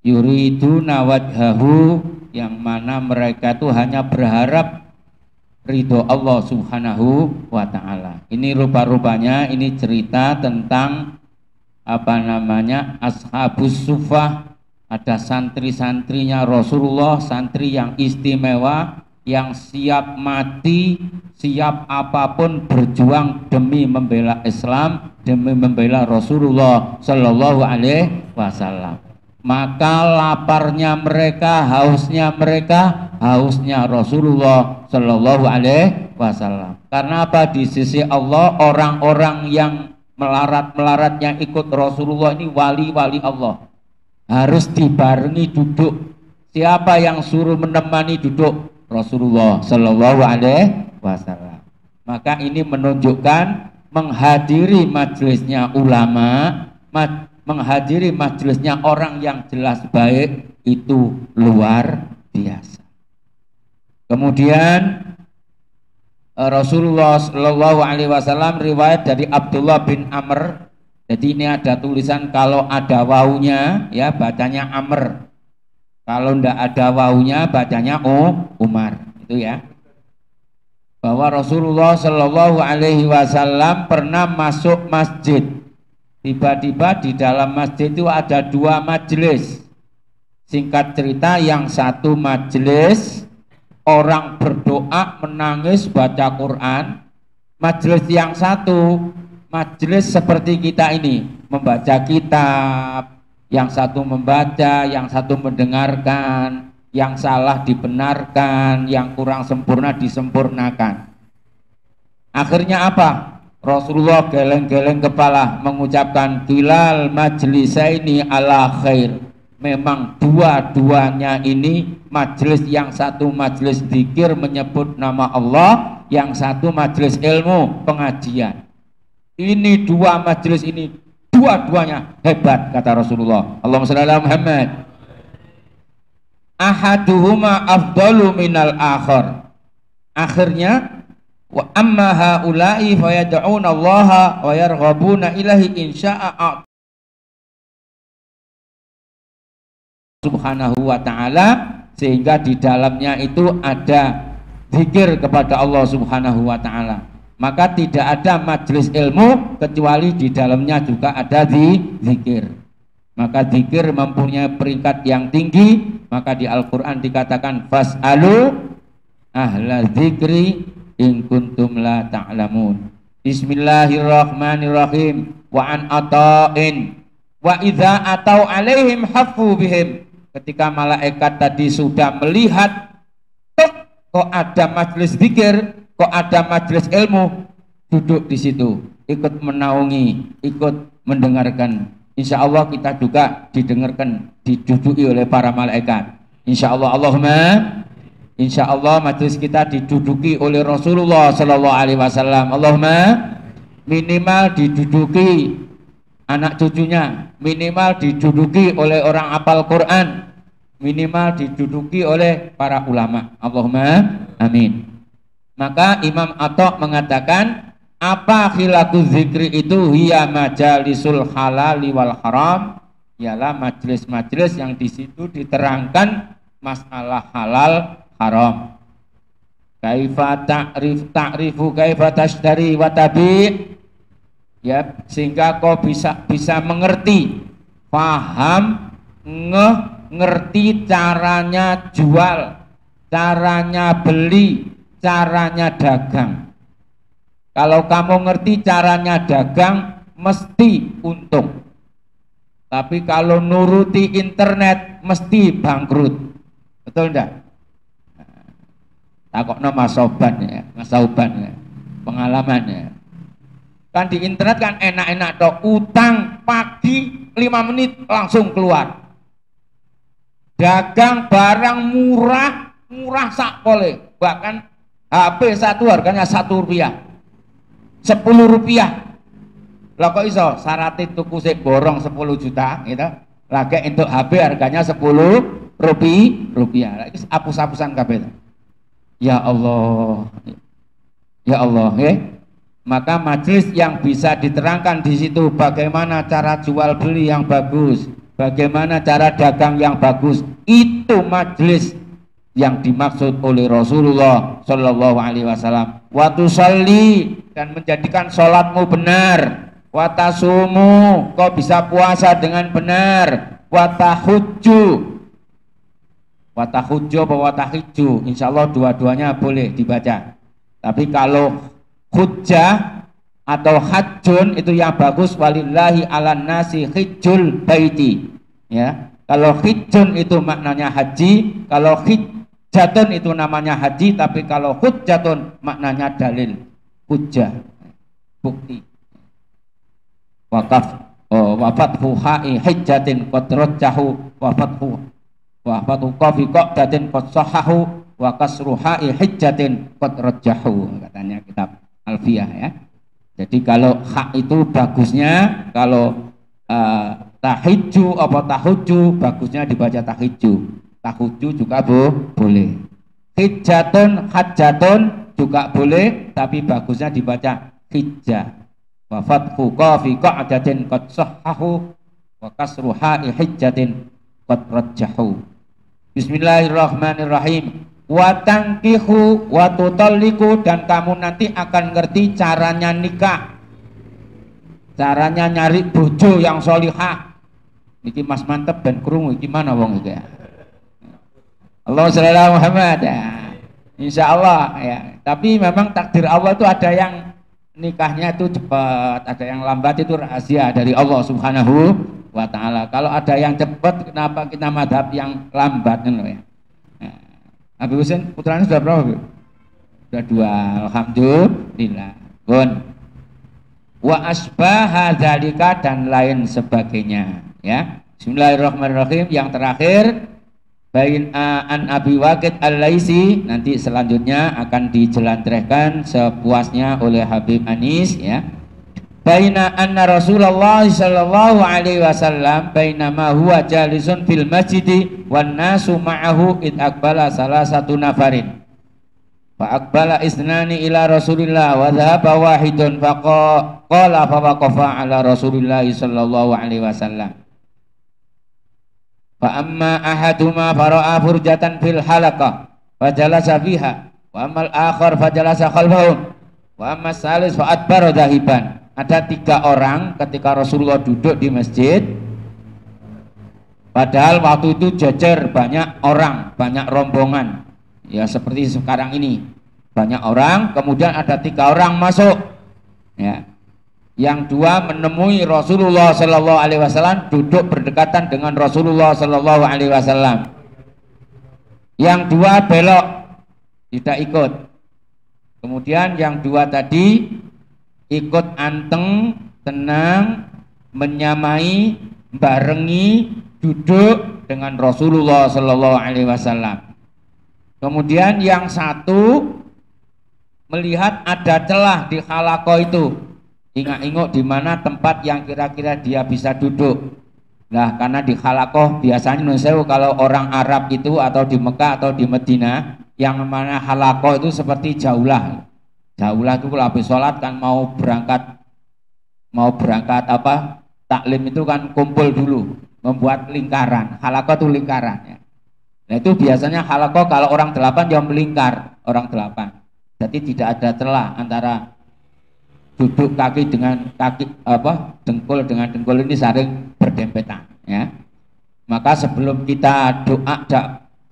Yuriduna wajhahu, yang mana mereka itu hanya berharap ridho Allah subhanahu wa ta'ala. Ini rupa-rupanya ini cerita tentang ashabus suffah. Ada santri-santrinya Rasulullah, santri yang istimewa, yang siap mati, siap apapun berjuang demi membela Islam, demi membela Rasulullah Sallallahu Alaihi Wasallam. Maka laparnya mereka, hausnya Rasulullah Sallallahu Alaihi Wasallam. Karena apa? Di sisi Allah orang-orang yang melarat yang ikut Rasulullah ini wali-wali Allah. Harus dibarengi duduk. Siapa yang suruh menemani duduk? Rasulullah Sallallahu Alaihi Wasallam. Maka ini menunjukkan menghadiri majelisnya ulama, menghadiri majelisnya orang yang jelas baik itu luar biasa. Kemudian Rasulullah Sallallahu Alaihi Wasallam riwayat dari Abdullah bin Amr Jadi ini ada tulisan kalau ada wawunya ya bacanya Amr. Kalau ndak ada wawunya bacanya Umar. Itu ya. Bahwa Rasulullah Shallallahu Alaihi Wasallam pernah masuk masjid. Tiba-tiba di dalam masjid itu ada 2 majelis. Singkat cerita, yang satu majelis orang berdoa, menangis, baca Quran. Majelis yang satu majelis seperti kita ini, membaca kitab. Yang satu membaca, yang satu mendengarkan, yang salah dibenarkan, yang kurang sempurna disempurnakan. Akhirnya apa? Rasulullah geleng-geleng kepala mengucapkan kilal majlisaini ala khair. Memang dua-duanya ini majelis, yang satu majelis zikir menyebut nama Allah, yang satu majelis ilmu pengajian. Ini 2 majelis ini dua-duanya hebat kata Rasulullah. Allahumma shalli ala Muhammad. Ahaduhuma afdalu minal akhar. Akhirnya wa amma haula'i fayad'una Allah wa yarghabuna ilahi insya'a subhanahu wa ta'ala, sehingga di dalamnya itu ada zikir kepada Allah subhanahu wa ta'ala. Maka tidak ada majelis ilmu kecuali di dalamnya juga ada zikir. Maka zikir mempunyai peringkat yang tinggi. Maka di Al-Quran dikatakan fas'alu ahla zikri in kuntum la ta'lamun. Bismillahirrahmanirrahim. Wa an ata'in wa idza atau alaihim hafu bihim. Ketika malaikat tadi sudah melihat kok ada majelis zikir, kok ada majelis ilmu, duduk di situ, ikut menaungi, ikut mendengarkan. Insya Allah kita juga didengarkan, diduduki oleh para malaikat. Insya Allah, Allahumma. Insya Allah majelis kita diduduki oleh Rasulullah Sallallahu Alaihi Wasallam. Allahumma. Minimal diduduki anak cucunya, minimal diduduki oleh orang hafal Quran, minimal diduduki oleh para ulama. Allahumma amin. Maka Imam Atta mengatakan, apa khilaku zikri itu? Hiya majalisul halali wal haram, ialah majelis-majelis yang di situ diterangkan masalah halal haram. Kaifa ta'rifu kaifa tashdari wa tabi', ya, sehingga kau bisa mengerti, paham, ngerti caranya jual, caranya beli, caranya dagang. Kalau kamu ngerti caranya dagang, mesti untung. Tapi kalau nuruti internet, mesti bangkrut. Betul enggak? Takokno Mas Soban ya, Mas Sauban ya, pengalaman ya. Kan di internet kan enak-enak dok, utang pagi 5 menit langsung keluar. Dagang barang murah sak pole, bahkan HP satu harganya Rp1, Rp10. Lah kok iso syaratnya tuku sik borong 10 juta gitu. Lagi untuk HP harganya Rp10. Lagi hapus-hapusan kabeh. Ya Allah. Ya Allah, ya. Maka majelis yang bisa diterangkan di situ bagaimana cara jual beli yang bagus, bagaimana cara dagang yang bagus, itu majelis yang dimaksud oleh Rasulullah Shallallahu Alaihi Wasallam. Wa tusalli, dan menjadikan sholatmu benar. Wa tasumu, kau bisa puasa dengan benar. Wa tahujju, wa tahujju apa wa tahijju, insyaallah dua-duanya boleh dibaca. Tapi kalau hujjah atau hajjun itu yang bagus, walillahi ala nasi hijjul baiti, ya. Kalau hijjun itu maknanya haji, kalau hujjatun itu namanya haji, tapi kalau hujjatun maknanya dalil, hujjah, bukti. Wafathu ha'i hijjatin qad rajjahu wafathu qafi qadatin qad sahahu wa kasru ha'i hijjatin qad rajjahu, katanya kitab Alfiyah ya. Jadi kalau hak itu bagusnya, kalau tahijju apa tahujju bagusnya dibaca tahijju. Tahujju juga boleh. Hijjatun hajjatun juga boleh, tapi bagusnya dibaca hijjah. wa fathu qafi qa'datin qad sahhahu wa kasru ha'i hijjatin qad rajjahu. Bismillahirrahmanirrahim. Wa tankihu wa tutalliku, dan kamu nanti akan ngerti caranya nikah, caranya nyari bojo yang solihah. Iki Mas mantep dan krungu iki mana wong iki ya. Allah sallallahu Muhammad ya. Insyaallah ya. Tapi memang takdir Allah itu ada yang nikahnya itu cepat, ada yang lambat, itu rahasia dari Allah Subhanahu wa taala. Kalau ada yang cepat, kenapa kita madhab yang lambat ya? Habib Husain putranya sudah berapa, Bu? Sudah 2, alhamdulillah. Bun. Wa asbaha dzalika, dan lain sebagainya, ya. Bismillahirrahmanirrahim. Yang terakhir, bain an Abi Waqid Al-Laisi, nanti selanjutnya akan dijelantrehkan sepuasnya oleh Habib Anis, ya. Baina anna Rasulullah sallallahu alaihi wasallam bainama huwa jalisun fil masjidi wan nasu ma'ahu id aqbala salah satu nafarin fa aqbala isnani ila Rasulillah wa dhahaba wahidun fa qala fa waqafa ala Rasulillah sallallahu alaihi wasallam fa amma ahaduma fara'a furjatan fil halaqah fa jalasa fiha wa ammal akhar fa jalasa khalfahu wa amma salis fa adbara dhahiban. Ada 3 orang ketika Rasulullah duduk di masjid, padahal waktu itu jejer banyak orang, banyak rombongan, ya seperti sekarang ini banyak orang. Kemudian ada 3 orang masuk, ya. Yang 2 menemui Rasulullah Sallallahu Alaihi Wasallam, duduk berdekatan dengan Rasulullah Sallallahu Alaihi Wasallam. Yang 2 belok, tidak ikut. Kemudian yang 2 tadi ikut anteng, tenang, menyamai, barengi, duduk dengan Rasulullah Sallallahu Alaihi Wasallam. Kemudian yang 1 melihat ada celah di halaqah itu, ingak-inguk di mana tempat yang kira-kira dia bisa duduk. Nah, karena di halaqah biasanya nusewu kalau orang Arab itu atau di Mekah atau di Madinah, yang mana halaqah itu seperti jaulah. Jaulah itu kalau habis sholat kan mau berangkat apa taklim itu kan kumpul dulu, membuat lingkaran. Halaqah itu lingkaran, ya. Nah itu biasanya halaqah kalau orang 8 yang melingkar, orang 8. Jadi tidak ada celah antara duduk kaki dengan kaki, apa dengkul dengan dengkul ini saling berdempetan, ya. Maka sebelum kita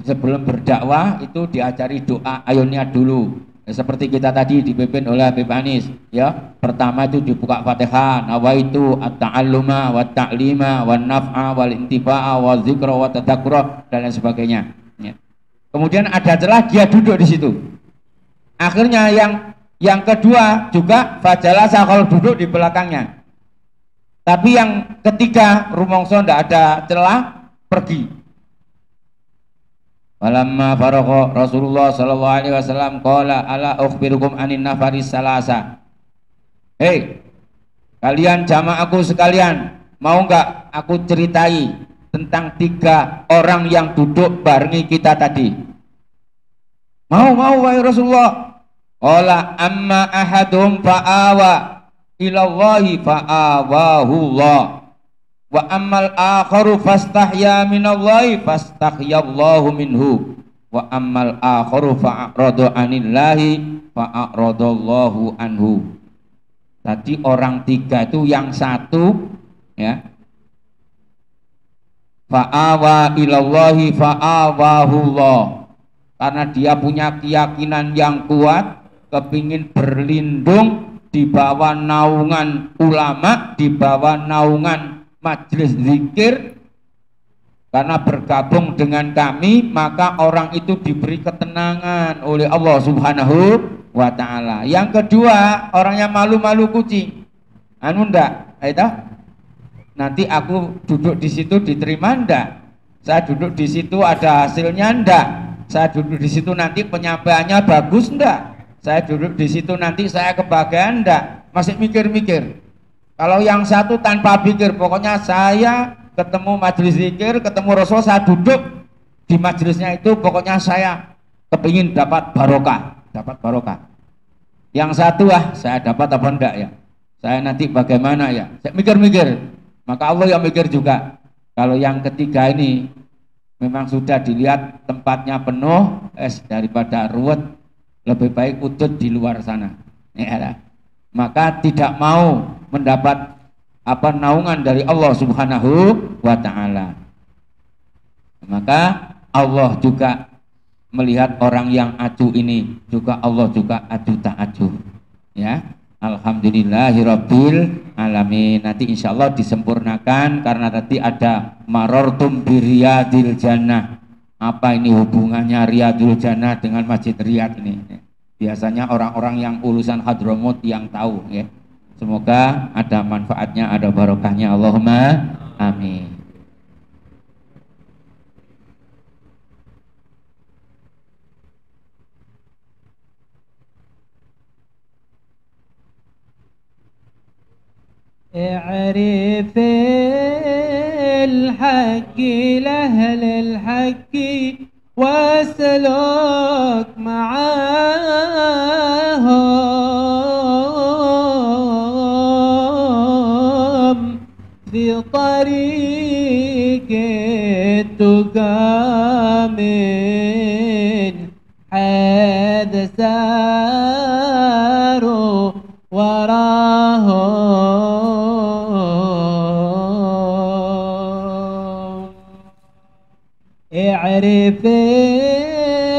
sebelum berdakwah itu diajari doa ayo niat dulu. Seperti kita tadi dipimpin oleh Habib Anis, ya. Pertama itu dibuka Fatihah, nawaitu at-ta'alluma wa ta'lima wa naf'a wal intifa'a wa dzikra wa tadakkura dan lain sebagainya, ya. Kemudian ada celah dia duduk di situ. Akhirnya yang kedua juga fajalasa, kalau duduk di belakangnya. Tapi yang ketiga rumongso ndak ada celah, pergi. Walamma faragha Rasulullah sallallahu alaihi wasallam qala ala ukhbirukum anin nafaris salasa. Hei, kalian jamaahku sekalian, mau enggak aku ceritai tentang 3 orang yang duduk barengi kita tadi? Mau wahai Rasulullah. Qala amma ahadum fa'awa ilallahi fa'awahullah. Wa ammal akharu fastahya minallahi fastahyallahu minhu wa ammal akharu fa'arada anillahi fa'aradallahu anhu. Tadi orang 3 itu yang 1, ya, fa'awa ilallahi fa'awahullah, karena dia punya keyakinan yang kuat, kepingin berlindung di bawah naungan ulama, di bawah naungan majelis zikir. Karena bergabung dengan kami, maka orang itu diberi ketenangan oleh Allah Subhanahu wa ta'ala. Yang kedua, orangnya malu-malu kucing. Anu ndak, nanti aku duduk di situ diterima ndak? Saya duduk di situ ada hasilnya ndak? Saya duduk di situ nanti penyampaiannya bagus ndak? Saya duduk di situ nanti saya kebahagiaan ndak? Masih mikir-mikir. Kalau yang 1 tanpa pikir, pokoknya saya ketemu majelis zikir, ketemu Rasul, saya duduk di majelisnya itu, pokoknya saya kepingin dapat barokah, Yang 1, saya dapat apa enggak ya? saya nanti bagaimana ya? Saya mikir-mikir, maka Allah yang mikir juga. Kalau yang ketiga ini memang sudah dilihat tempatnya penuh, daripada ruwet, lebih baik utut di luar sana. Ya, maka tidak mau mendapat naungan dari Allah Subhanahu wa Ta'ala. Maka Allah juga melihat orang yang acuh ini, juga Allah juga acuh tak acuh. Ya, alhamdulillahirabbil alamin. Nanti insya Allah disempurnakan karena tadi ada marortum biriyadil jannah. Apa ini hubungannya Riyadul Jannah dengan Masjid Riyadh ini? Biasanya orang-orang yang ulusan Hadramut yang tahu ya. Semoga ada manfaatnya, ada barokahnya. Allahumma amin. اعرف الحق لأهل الحق واسلك معاهم في طريق التقى من حيث ساروا وراهم. اعرف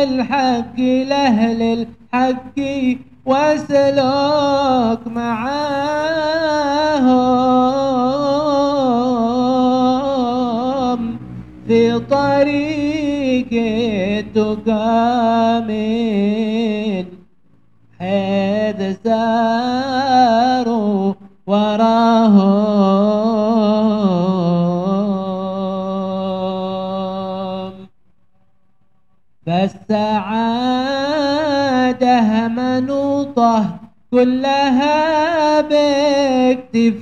الحق لأهل الحق واسلك معاهم في طريق التقى من حيث ساروا وراهم. فالسعادة منوطة كلها باكتفاهم.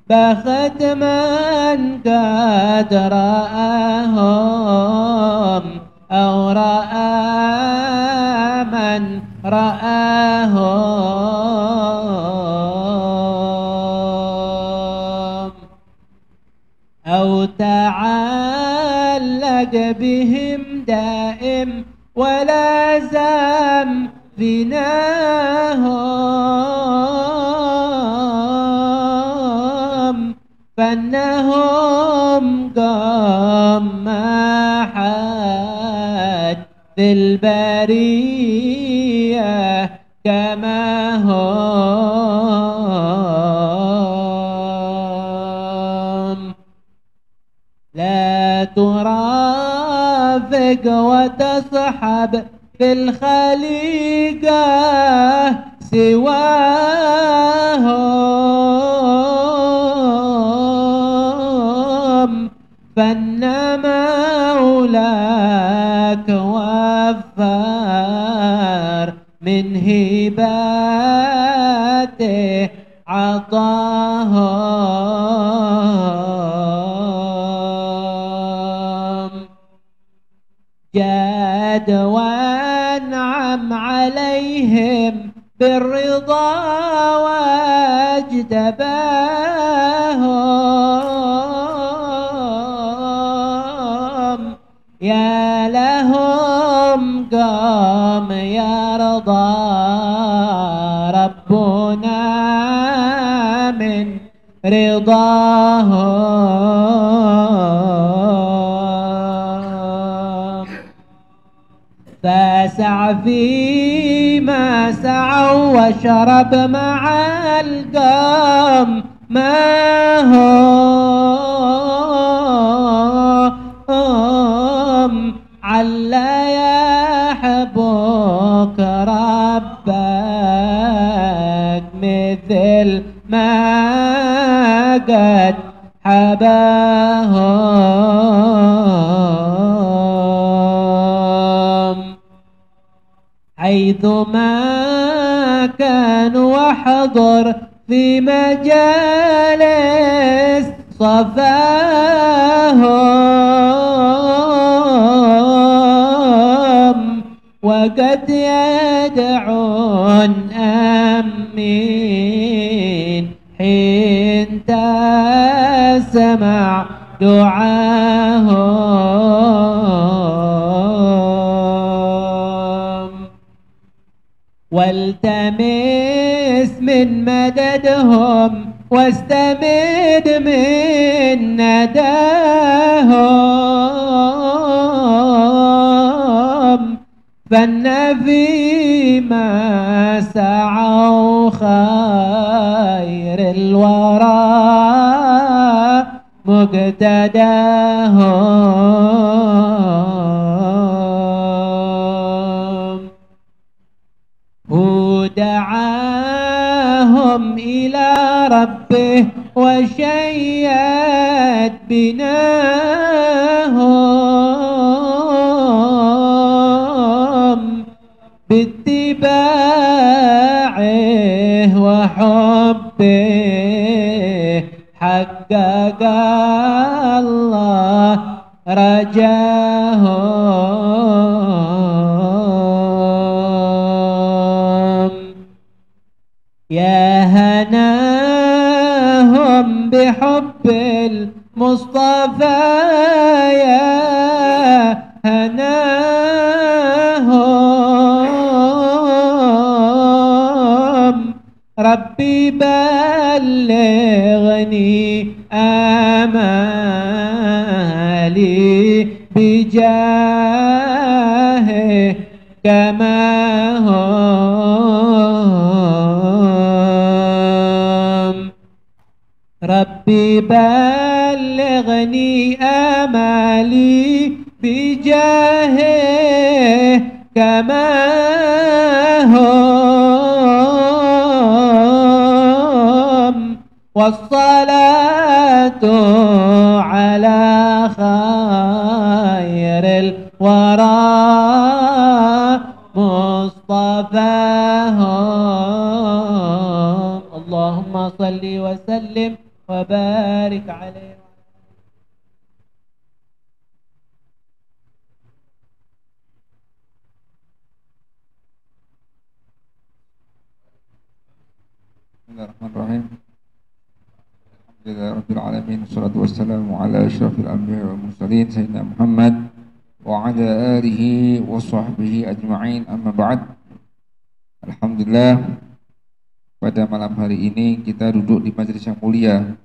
بخت من قد رآهم أو رأى من رآهم أو تعلق بهم دائم ولازم فناهم. فانهم قام حد في البرية كما هم. لا ترافق وتصحب في الخليقة سواهم. فإن مولاك وفار من هباته عطاهم. جاد وانعم عليهم بالرضا واجتباهم. يا لهم قام يرضى ربنا من رضاهم. فسع فيما سعوا وشرب مع القوم ما هم. علا يحبك ربك مثل ما قد حباهم. حيثما كان وحضر في مجالس صفاهم. وقد يدعون آمين حين تسمع دعاهم والتمس من مددهم واستمد من نداهم فالنبي ما سعوا خير الورى مقتداهم هو دعاهم إلى ربه وشيد بناهم باتباعه وحبه حقق الله رجاهم يا هناهم بحب المصطفى يا هناهم ربي بلغني آمالي بجاهه كما هم ربي بلغني آمالي بجاهه كما هم والصلاة على خير الورى مصطفاهم اللهم صل وسلم وبارك عليه. Bismillahirrahmanirrahim. Alhamdulillahirabbil alamin wassalatu wassalamu ala asyrafil anbiya'i wal mursalin sayyidina Muhammad wa ala alihi wa sahbihi ajma'in amma ba'd. Alhamdulillah, pada malam hari ini kita duduk di majelis yang mulia,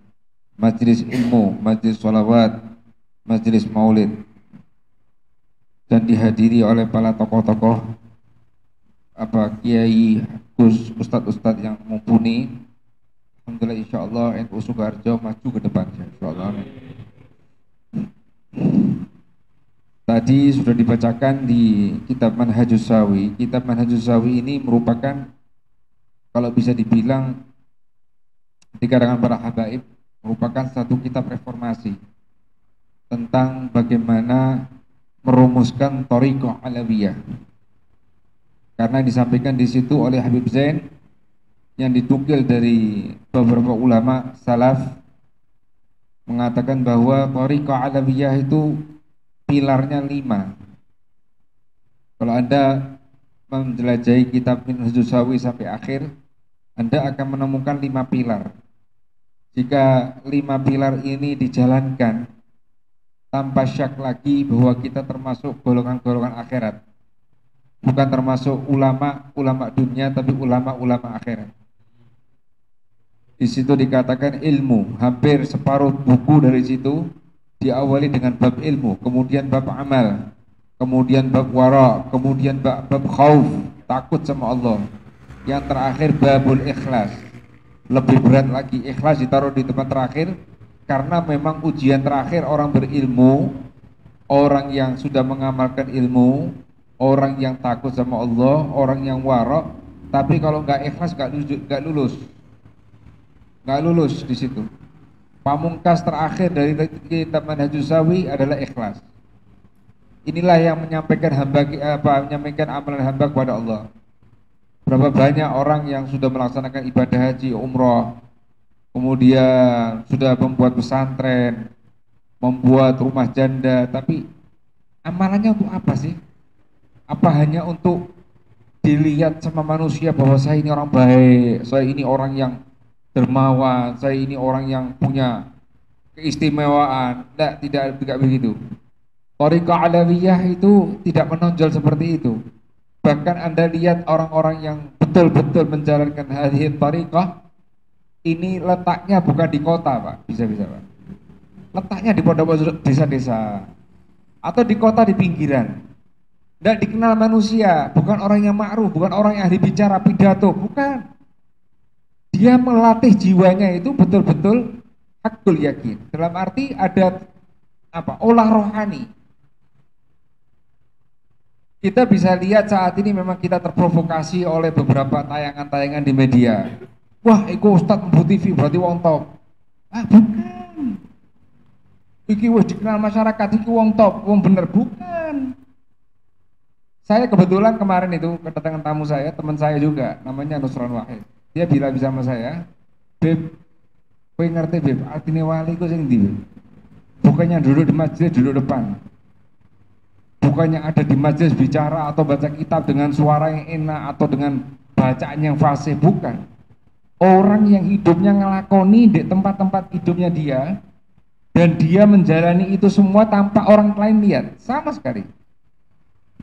majelis ilmu, majelis sholawat, majelis maulid, dan dihadiri oleh para tokoh-tokoh, kiai, ustadz-ustadz yang mumpuni. Alhamdulillah, insyaallah NU Sukoharjo maju ke depan, insyaallah. Tadi sudah dibacakan di kitab Manhajus Sawi. Kitab Manhajus Sawi ini merupakan, kalau bisa dibilang di karangan para habaib, merupakan satu kitab reformasi tentang bagaimana merumuskan thariqah alawiyah. Karena disampaikan di situ oleh Habib Zain yang ditukil dari beberapa ulama salaf, mengatakan bahwa thariqah alawiyah itu pilarnya 5. Kalau Anda menjelajahi kitab Manhajus Sawi sampai akhir, Anda akan menemukan 5 pilar. Jika 5 pilar ini dijalankan tanpa syak lagi bahwa kita termasuk golongan-golongan akhirat, bukan termasuk ulama dunia, tapi ulama akhirat. Di situ dikatakan ilmu, hampir separuh buku dari situ diawali dengan bab ilmu, kemudian bab amal, kemudian bab wara, kemudian bab khauf, takut sama Allah. Yang terakhir babul ikhlas. Lebih berat lagi, ikhlas ditaruh di tempat terakhir karena memang ujian terakhir orang berilmu, orang yang sudah mengamalkan ilmu, orang yang takut sama Allah, orang yang wara. Tapi kalau nggak ikhlas nggak lulus di situ. Pamungkas terakhir dari kitab Manhajus Sawi adalah ikhlas. Inilah yang menyampaikan menyampaikan amalan hamba kepada Allah. Berapa banyak orang yang sudah melaksanakan ibadah haji, umroh, kemudian sudah membuat pesantren, membuat rumah janda, tapi amalannya untuk apa sih? Apa hanya untuk dilihat sama manusia bahwa saya ini orang baik, saya ini orang yang dermawan, saya ini orang yang punya keistimewaan? Tidak begitu. Thariqah alawiyah itu tidak menonjol seperti itu. Bahkan Anda lihat orang-orang yang betul-betul menjalankan hadhihi thariqah ini letaknya bukan di kota, Pak. Bisa-bisa, Pak. Letaknya di pondok desa-desa atau di kota di pinggiran. Tidak dikenal manusia, bukan orang yang ma'ruf, bukan orang yang ahli bicara pidato, bukan. Dia melatih jiwanya itu betul-betul hakul yakin. Dalam arti ada olah rohani. Kita bisa lihat saat ini memang kita terprovokasi oleh beberapa tayangan-tayangan di media. Wah, iku Ustadz Mbu TV berarti wong top. Bukan. Iki wis dikenal masyarakat, iki wong top, wong bener, bukan. Saya kebetulan kemarin itu kedatangan tamu saya, teman saya juga, namanya Nusron Wahid. Dia bilang sama saya, "Beb, kowe ngerti Beb, artine wali ku sing ndi? Bukannya duduk di masjid, duduk depan. Bukannya ada di majelis bicara atau baca kitab dengan suara yang enak atau dengan bacaan yang fasih, bukan. Orang yang hidupnya ngelakoni di tempat-tempat hidupnya dia dan dia menjalani itu semua tanpa orang lain lihat, sama sekali.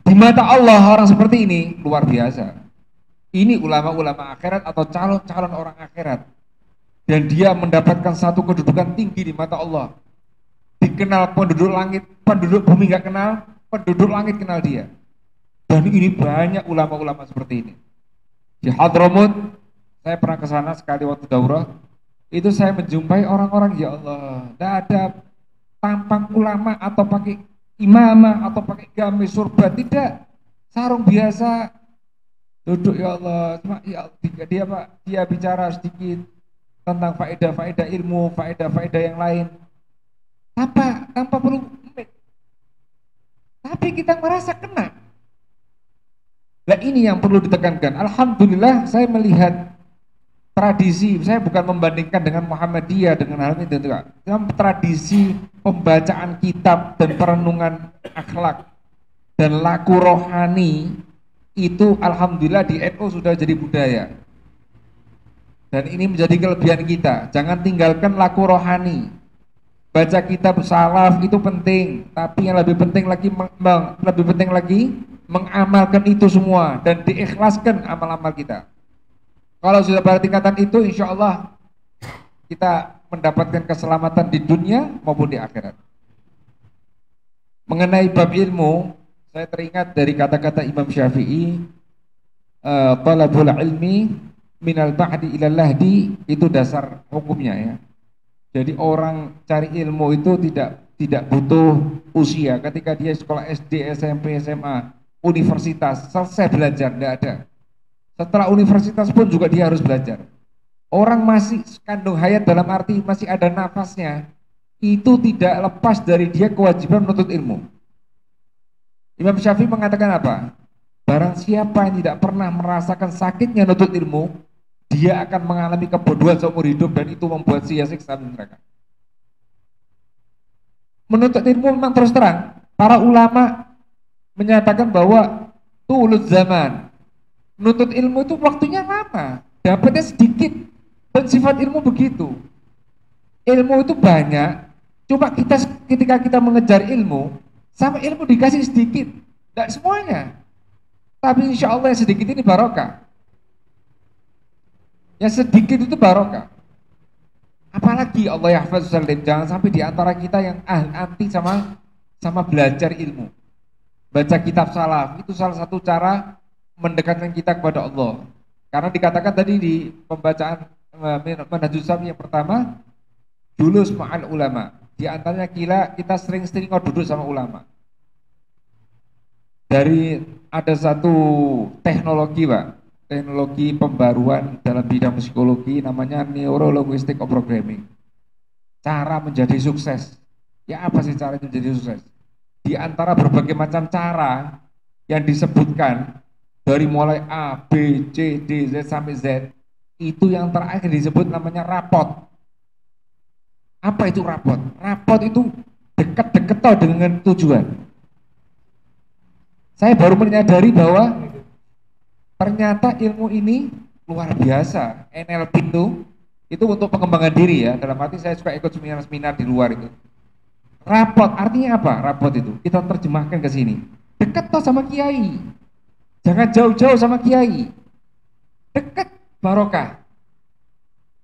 Di mata Allah orang seperti ini luar biasa. Ini ulama-ulama akhirat atau calon-calon orang akhirat. Dan dia mendapatkan satu kedudukan tinggi di mata Allah. Dikenal penduduk langit, penduduk bumi nggak kenal, penduduk langit kenal dia. Dan ini banyak ulama-ulama seperti ini. Di Hadramut, saya pernah ke sana sekali waktu daurah. Itu saya menjumpai orang-orang, ya Allah, tidak ada tampang ulama atau pakai imamah atau pakai gamis surbat, tidak. Sarung biasa, duduk, ya Allah, dia bicara sedikit tentang faedah-faedah ilmu, faedah-faedah yang lain. Tanpa perlu mic. Tapi kita merasa kena. Nah, ini yang perlu ditekankan. Alhamdulillah saya melihat tradisi, saya bukan membandingkan dengan Muhammadiyah dengan hal itu juga. Tradisi pembacaan kitab dan perenungan akhlak dan laku rohani itu alhamdulillah di NU sudah jadi budaya. Dan ini menjadi kelebihan kita. Jangan tinggalkan laku rohani. Baca kitab salaf itu penting, tapi yang lebih penting lagi mengamalkan itu semua dan diikhlaskan amal-amal kita. Kalau sudah pada tingkatan itu, insya Allah kita mendapatkan keselamatan di dunia maupun di akhirat. Mengenai bab ilmu, saya teringat dari kata-kata Imam Syafi'i, talabul ilmi minal ba'di ilal lahdi, itu dasar hukumnya ya. Jadi orang cari ilmu itu tidak butuh usia. Ketika dia sekolah SD, SMP, SMA, universitas, selesai belajar, tidak ada. Setelah universitas pun juga dia harus belajar. Orang masih kandung hayat dalam arti masih ada nafasnya, itu tidak lepas dari dia kewajiban menuntut ilmu. Imam Syafi'i mengatakan apa? Barang siapa yang tidak pernah merasakan sakitnya menuntut ilmu, dia akan mengalami kebodohan seumur hidup dan itu membuat sia siksa neraka. Menuntut ilmu memang terus terang, para ulama menyatakan bahwa tulud zaman, menuntut ilmu itu waktunya lama, dapatnya sedikit, dan sifat ilmu begitu. Ilmu itu banyak, cuma ketika kita mengejar ilmu, sama ilmu dikasih sedikit, tidak semuanya. Tapi insya Allah yang sedikit ini barokah. Yang sedikit itu barokah. Apalagi Allah yahfaz salim, jangan sampai diantara kita yang anti sama belajar ilmu. Baca kitab salaf itu salah satu cara mendekatkan kita kepada Allah. Karena dikatakan tadi di pembacaan Manhajus Sami yang pertama, julus ma'al ulama. Di antaranya kita sering-sering duduk sama ulama. Dari ada satu teknologi, Pak. Teknologi pembaruan dalam bidang psikologi namanya Neuro-Linguistic Programming. Cara menjadi sukses. Ya apa sih cara menjadi sukses? Di antara berbagai macam cara yang disebutkan dari mulai A, B, C, D, Z sampai Z, itu yang terakhir disebut namanya rapot. Apa itu rapot? Rapot itu dekat-dekat dengan tujuan. Saya baru menyadari bahwa ternyata ilmu ini luar biasa. NLP itu untuk pengembangan diri ya. Dalam arti saya suka ikut seminar-seminar di luar itu. Rapot, artinya apa? Rapot itu kita terjemahkan ke sini. Dekat toh sama kiai. Jangan jauh-jauh sama kiai. Dekat barokah.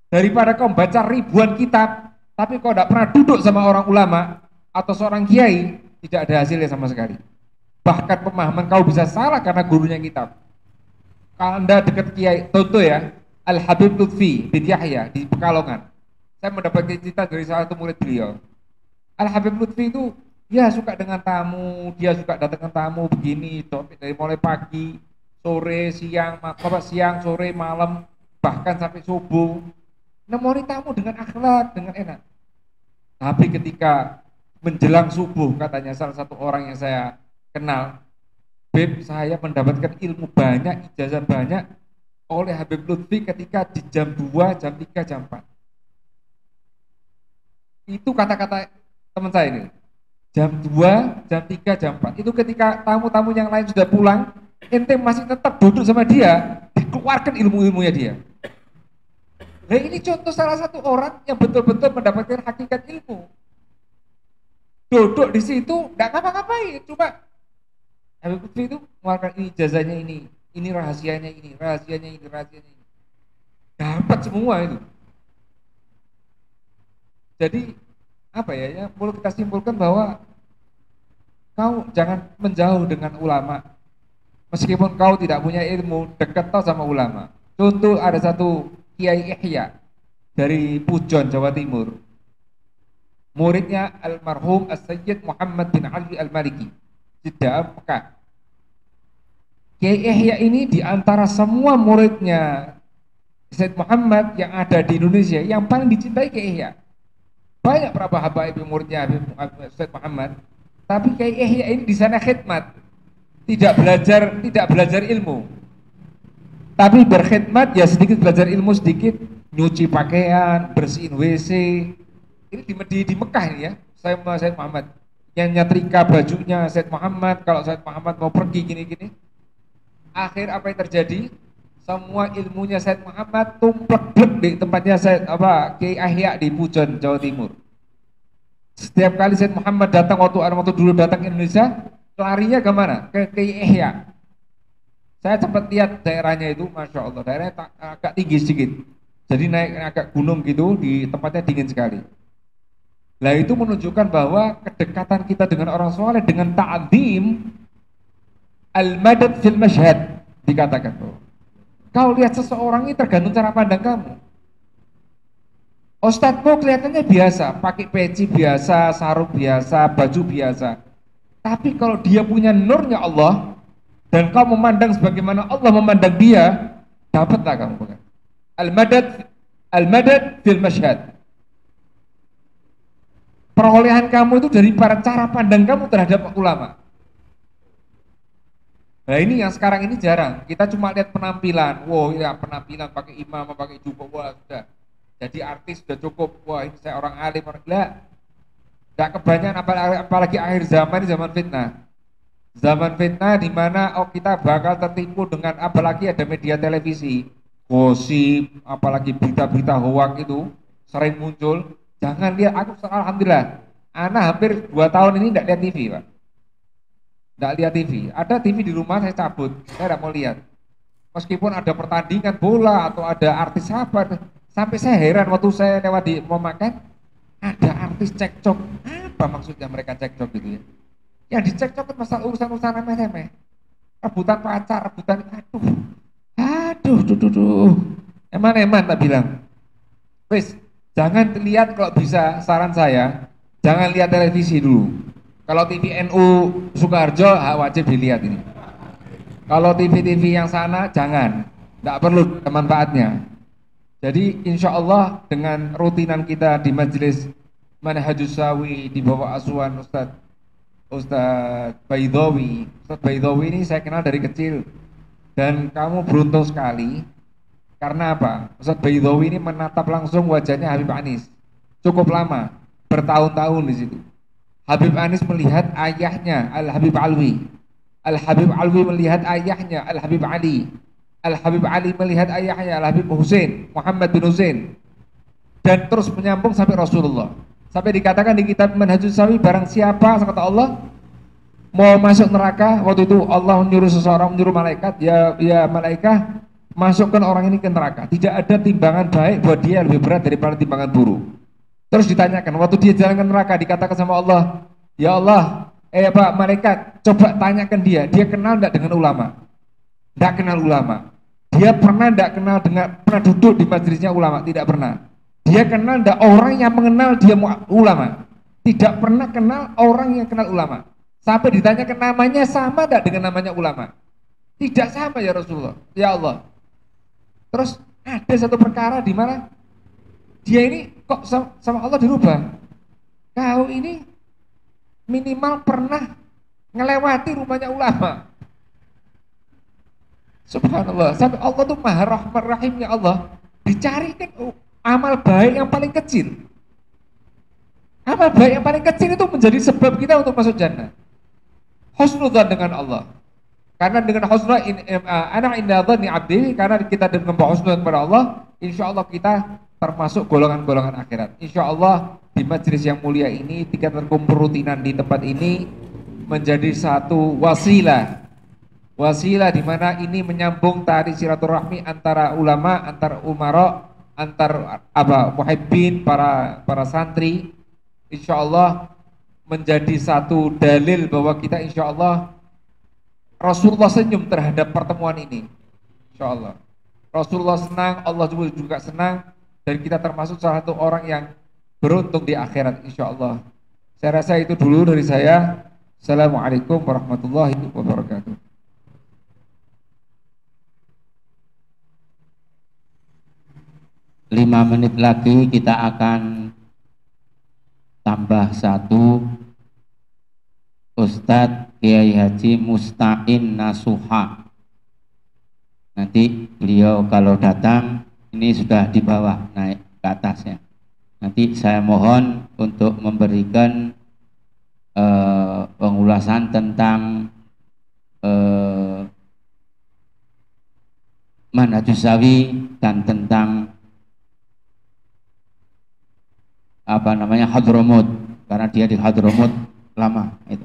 Daripada kau baca ribuan kitab, tapi kau tidak pernah duduk sama orang ulama atau seorang kiai, tidak ada hasilnya sama sekali. Bahkan pemahaman kau bisa salah karena gurunya kitab. Kalau Anda dekat kiai, contoh ya, Al-Habib Lutfi bin Yahya di Pekalongan. Saya mendapatkan cerita dari salah satu murid beliau. Al-Habib Lutfi itu dia suka dengan tamu, dia suka datangkan tamu begini, dari mulai pagi, sore, siang, siang, sore, malam, bahkan sampai subuh. Nemoni tamu dengan akhlak, dengan enak. Tapi ketika menjelang subuh, katanya salah satu orang yang saya kenal, Beb, saya mendapatkan ilmu banyak, ijazah banyak oleh Habib Lutfi ketika di jam 2, jam 3, jam 4. Itu kata-kata teman saya ini. Jam 2, jam 3, jam 4. Itu ketika tamu-tamu yang lain sudah pulang, ente masih tetap duduk sama dia, dikeluarkan ilmu-ilmunya dia. Nah ini contoh salah satu orang yang betul-betul mendapatkan hakikat ilmu. Duduk di situ, tidak ngapa-ngapain, cuma Habib Lutfi itu mengeluarkan ini ijazahnya ini rahasianya ini, rahasianya ini, rahasianya ini. Dapat semua itu. Jadi apa ya, perlu kita simpulkan bahwa kau jangan menjauh dengan ulama. Meskipun kau tidak punya ilmu, dekat sama ulama. Contoh ada satu Kiai Ihya dari Pujon, Jawa Timur. Muridnya almarhum As-Sayyid Muhammad bin Ali Al-Maliki, Jeddah, Mekah. Kiai Ihya ini diantara semua muridnya Sayyid Muhammad yang ada di Indonesia yang paling dicintai Kiai Ihya. Banyak para habaib muridnya Sayyid Muhammad, tapi Kiai Ihya ini di sana khidmat, tidak belajar ilmu, tapi berkhidmat ya, sedikit belajar ilmu, sedikit nyuci pakaian, bersihin WC. Ini di Mekah ini ya, Sayyid Muhammad yang nyetrika bajunya Sayyid Muhammad. Kalau Sayyid Muhammad mau pergi gini-gini, akhir apa yang terjadi? Semua ilmunya Sayyid Muhammad tumplek di tempatnya Kiai Ihya di Pujon, Jawa Timur. Setiap kali Sayyid Muhammad datang waktu dulu datang ke Indonesia, larinya ke mana? Ke Kiai Ihya. Saya sempat lihat daerahnya itu, masya Allah, daerahnya agak tinggi sedikit. Jadi naik agak gunung gitu, di tempatnya dingin sekali. Nah itu menunjukkan bahwa kedekatan kita dengan orang soleh, dengan ta'zim, al-madad fil mashhad, dikatakan tuh. Kau lihat seseorang ini tergantung cara pandang kamu. Ustadzmu kelihatannya biasa, pakai peci biasa, sarung biasa, baju biasa. Tapi kalau dia punya nurnya Allah dan kau memandang sebagaimana Allah memandang dia, dapatlah kamu. Al-madad fil mashhad. Perolehan kamu itu dari para cara pandang kamu terhadap ulama. Nah ini yang sekarang ini jarang. Kita cuma lihat penampilan. Wow ya, penampilan pakai imam, pakai jubah, wah sudah. Jadi artis sudah cukup. Wah ini saya orang alim, nggak kebanyakan, apalagi akhir zaman ini zaman fitnah. Zaman fitnah di mana kita bakal tertipu dengan, apalagi ada media televisi, gosip, apalagi berita-berita hoak itu sering muncul. Jangan lihat, aku alhamdulillah, anak hampir 2 tahun ini tidak lihat TV, Pak. Tidak lihat TV. Ada TV di rumah saya cabut, saya tidak mau lihat. Meskipun ada pertandingan bola atau ada artis apa, sampai saya heran waktu saya lewat di mau makan, ada artis cekcok. Apa maksudnya mereka cekcok gitu ya? Yang dicekcok masalah urusan-urusan remeh-remeh, rebutan pacar, rebutan, aduh, eman tak bilang. Wes, jangan lihat, kalau bisa saran saya, jangan lihat televisi dulu. Kalau TV NU Sukarjo wajib dilihat ini. Kalau TV-TV yang sana jangan, tidak perlu manfaatnya. Jadi insya Allah dengan rutinan kita di majelis Manhajus Sawi di bawah asuhan Ustadz Baidawi. Ustadz Baidawi ini saya kenal dari kecil, dan kamu beruntung sekali. Karena apa? Ustadz Baidawi ini menatap langsung wajahnya Habib Anis cukup lama, bertahun-tahun di situ. Habib Anis melihat ayahnya Al Habib Alwi Al-Habib Alwi melihat ayahnya Al-Habib Ali. Al-Habib Ali melihat ayahnya Al-Habib Husain, Muhammad bin Husain. Dan terus menyambung sampai Rasulullah. Sampai dikatakan di kitab Manhajus Sawi, barang siapa kata Allah mau masuk neraka, waktu itu Allah menyuruh seseorang, menyuruh malaikat, ya malaikat, masukkan orang ini ke neraka. Tidak ada timbangan baik buat dia lebih berat daripada timbangan buruk. Terus ditanyakan, waktu dia jalan ke neraka, dikatakan sama Allah, ya Allah, Pak malaikat, coba tanyakan dia kenal tidak dengan ulama? Tidak kenal ulama. Dia pernah pernah duduk di majelisnya ulama? Tidak pernah. Dia kenal tidak orang yang mengenal dia ulama? Tidak pernah kenal orang yang kenal ulama. Sampai ditanyakan namanya sama tidak dengan namanya ulama? Tidak sama ya Rasulullah, ya Allah. Terus ada satu perkara di mana dia ini kok sama Allah dirubah. Kau ini minimal pernah ngelewati rumahnya ulama. Subhanallah. Sampai Allah tuh Maha Rahman Rahimnya Allah. Dicarikan amal baik yang paling kecil. Amal baik yang paling kecil itu menjadi sebab kita untuk masuk jannah. Husnudzan dengan Allah. Karena dengan husnudzan ana inda dhanni abdi, karena kita dengan husnudzan kepada Allah, insya Allah kita termasuk golongan-golongan akhirat. Insya Allah di majelis yang mulia ini, tiga terkumpul rutinan di tempat ini menjadi satu wasilah di mana ini menyambung tali silaturahmi antara ulama, antar umara, antar muhibbin, para santri. Insya Allah menjadi satu dalil bahwa kita insya Allah Rasulullah senyum terhadap pertemuan ini. Insya Allah Rasulullah senang, Allah juga senang, dan kita termasuk salah satu orang yang beruntung di akhirat insya Allah. Saya rasa itu dulu dari saya. Assalamualaikum warahmatullahi wabarakatuh. 5 menit lagi kita akan tambah satu Ustadz Kiai Haji Musta'in Nasuha. Nanti beliau kalau datang ini sudah di bawah, naik ke atasnya. Nanti saya mohon untuk memberikan pengulasan tentang Manhajus Sawi dan tentang Hadramut, karena dia di Hadramut lama itu.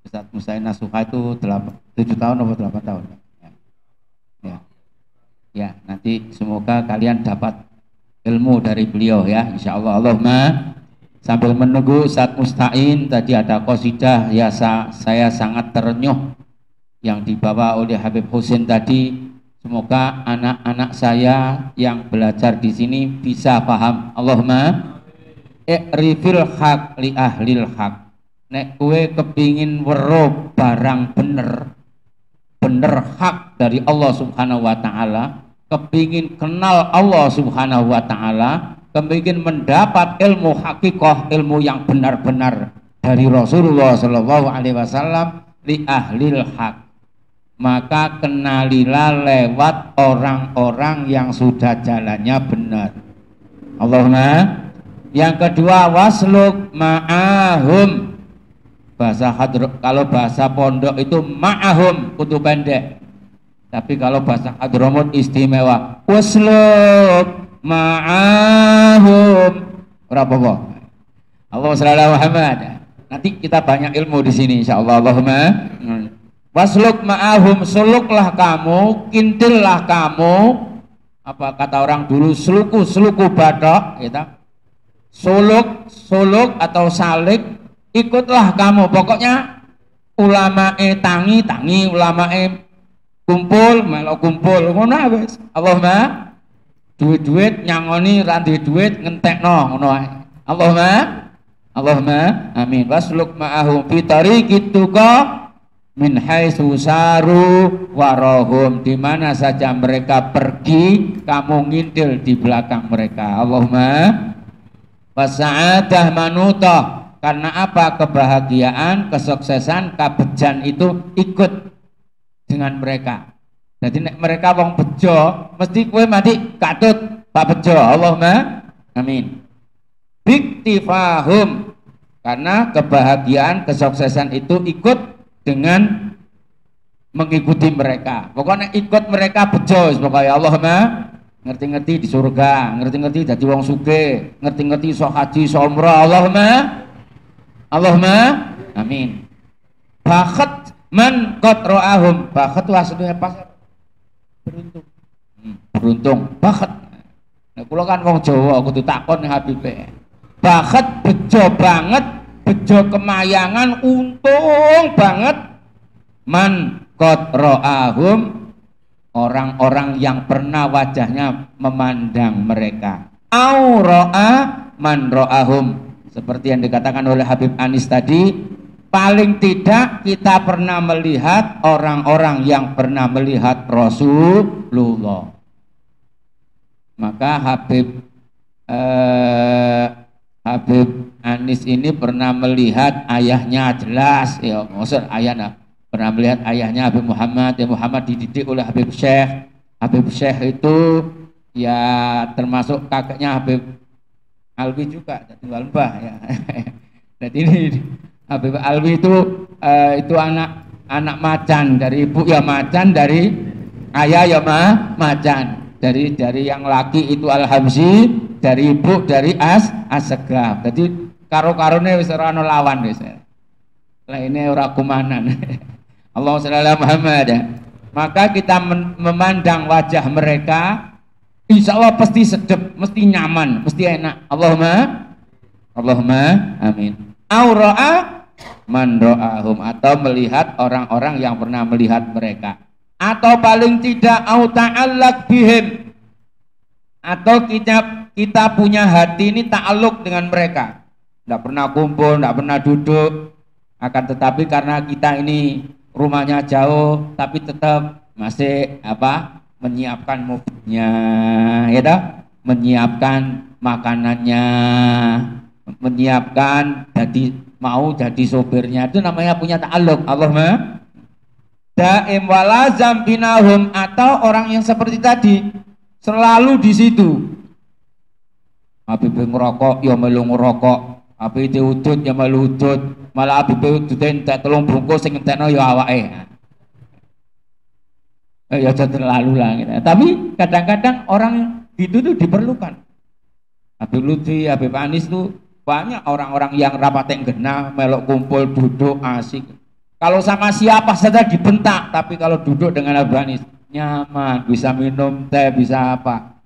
Ustadz Musta'in Nasuha itu 7 tahun atau 8 tahun. Ya, nanti semoga kalian dapat ilmu dari beliau ya, insya Allah. Allahumma. Sambil menunggu Ustadz Musta'in, tadi ada qasidah ya, saya sangat terenyuh yang dibawa oleh Habib Husain tadi. Semoga anak-anak saya yang belajar di sini bisa paham. Allahumma i'rifil haq li ahlil haq. Nek kue kepingin weruh barang bener hak dari Allah Subhanahu wa taala, kepingin kenal Allah Subhanahu wa taala, kepingin mendapat ilmu hakikoh, ilmu yang benar-benar dari Rasulullah sallallahu alaihi wasallam, li ahlil haq, maka kenalilah lewat orang-orang yang sudah jalannya benar. Allahumma. Yang kedua, wasluk ma'ahum. Kalau bahasa pondok itu ma'ahum, kutu pendek. Tapi kalau bahasa Hadramut istimewa, wasluk ma'ahum. Berapa? Allah sallallahu Muhammad. Nanti kita banyak ilmu di sini insyaallah. Allahumma. Wasluk ma'ahum, suluklah kamu, kintillah kamu. Apa kata orang dulu, seluku badak, gitu. Suluk atau salik, ikutlah kamu. Pokoknya ulamae tangi, ulamae kumpul, melok kumpul, ngono wis. Allahumma duit nyangoni ra duit ngentekno ngono ae. Allahumma amin. Wasluk ma'ahum fi tariqit tuqa min haitsu saru warahum, di mana saja mereka pergi kamu ngintil di belakang mereka. Allahumma wasa'adah manutah, karena apa? Kebahagiaan, kesuksesan, kabejan itu ikut dengan mereka. Jadi nek mereka wong bejo, mesti kowe mati katut Pak bejo. Allahumma amin. Biktifahum, karena kebahagiaan, kesuksesan itu ikut dengan mengikuti mereka. Pokoknya ikut mereka bejo pokoknya. Allahumma ngerti-ngerti di surga, ngerti-ngerti jadi wong sugih, ngerti-ngerti iso haji, iso umrah. Allahumma amin. Bakhat man qad ra'ahum. Bakhat itu aslinya pas beruntung. Beruntung, bakhat. Nah, kula kan wong Jawa kudu takon Habibe. Bakhat bejo banget, bejo kemayangan, untung banget man qad ra'ahum, orang-orang yang pernah wajahnya memandang mereka. Au ra'a man ra'ahum, seperti yang dikatakan oleh Habib Anis tadi, paling tidak kita pernah melihat orang-orang yang pernah melihat Rasulullah. Maka Habib Anis ini pernah melihat ayahnya jelas, ya maksud ayahnya pernah melihat ayahnya Habib Muhammad. Ya Muhammad dididik oleh Habib Syekh. Habib Syekh itu ya termasuk kakeknya Habib Alwi juga, jadi Walbah ya. Dan ini Habib Alwi itu anak macan, dari ibu ya macan, dari ayah ya macan. Dari yang laki itu Al-Hamzi, dari ibu dari As-Segaf. Jadi karo-karone wis ora ana lawan wis. Lah ini ora kumanan. Allahumma shalli ala Muhammad. Maka kita memandang wajah mereka, insya Allah pasti sedep, mesti nyaman, mesti enak. Allahumma amin. Aura'a man ra'ahum, atau melihat orang-orang yang pernah melihat mereka, atau paling tidak au ta'allaq bihim, atau kita punya hati ini ta'alluq dengan mereka, tidak pernah kumpul, tidak pernah duduk, akan tetapi karena kita ini rumahnya jauh tapi tetap masih menyiapkan mobilnya, ya toh, menyiapkan makanannya, menyiapkan mau jadi sopirnya, itu namanya punya ta'alluq. Allahumma daim walazam binahum, atau orang yang seperti tadi selalu di situ. Habib ngerokok ya melu ngerokok, habib udut ya melu udut, malah habib uduten tak telung bungkus sing entekno ya awake. Ya terlalu lah gitu. Tapi kadang-kadang orang itu tuh diperlukan. Habib Lutfi, Habib Anis tuh banyak orang-orang yang rapatnya genah, melok kumpul, duduk, asik. Kalau sama siapa saja dibentak, tapi kalau duduk dengan Habib Anis nyaman, bisa minum teh, bisa apa.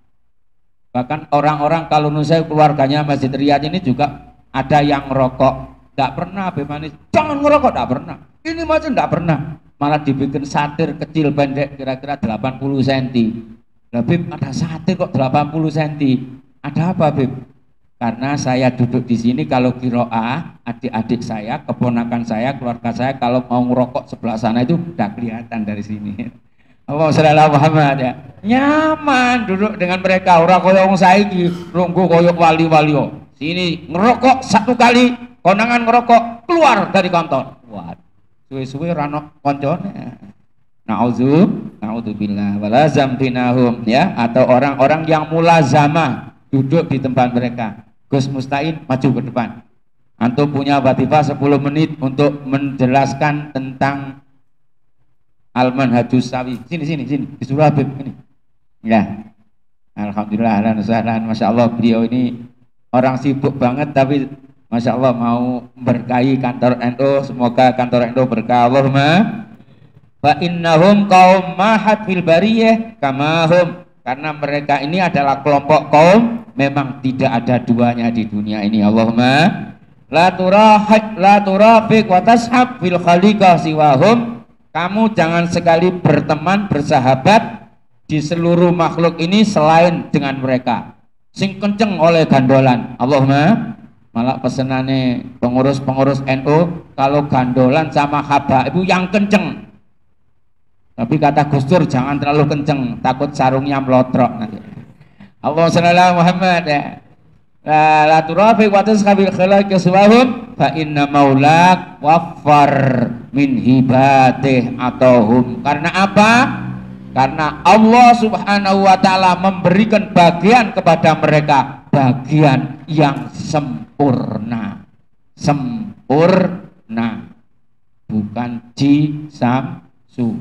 Bahkan orang-orang kalau menurut saya keluarganya Masjid Riyadh ini juga ada yang ngerokok, tidak pernah Habib Anis jangan ngerokok, tidak pernah. Ini macam tidak pernah, malah dibikin satir kecil pendek kira-kira 80 cm. Habib ada satir kok 80 cm. Ada apa Habib? Karena saya duduk di sini, kalau kiroah adik-adik saya, keponakan saya, keluarga saya kalau mau ngerokok sebelah sana itu udah kelihatan dari sini. Allahumma sholli ala Muhammad ya. Nyaman duduk dengan mereka, ora koyo wong saiki runggu koyo wali-wali. Sini ngerokok satu kali, konangan ngerokok keluar dari kantor. Wah, suwe-suwe ora ono koncone. Na'udzubillah walazam binahum ya, atau orang-orang yang mulazamah duduk di tempat mereka. Gus Mustain maju ke depan. Antum punya watifah 10 menit untuk menjelaskan tentang Al-Manhajus Sawi. Sini disuruh Habib ini. Ya. Alhamdulillah, Masya Allah, beliau ini orang sibuk banget tapi Masya Allah mau berkahi kantor NU. Semoga kantor NU berkah. Allahumma fa innahum qaum mahat fil bariyah kamahum, karena mereka ini adalah kelompok kaum memang tidak ada duanya di dunia ini. Allahumma la turafiq wa tashab fil khaliqah siwahum, kamu jangan sekali berteman bersahabat di seluruh makhluk ini selain dengan mereka. Sing kenceng oleh gandolan. Allahumma, malah pesenane pengurus NU kalau gandolan sama habaib itu yang kenceng. Tapi kata Gus Dur jangan terlalu kenceng, takut sarungnya melotrok nanti. Allahumma shalli ala Muhammad ya. La turafiq wa tashabil khalaqi suwahum fa inna maulak waffar min hibatih atauhum. Karena apa? Karena Allah Subhanahu wa taala memberikan bagian kepada mereka, bagian yang sempurna. Sempurna. Bukan palsu.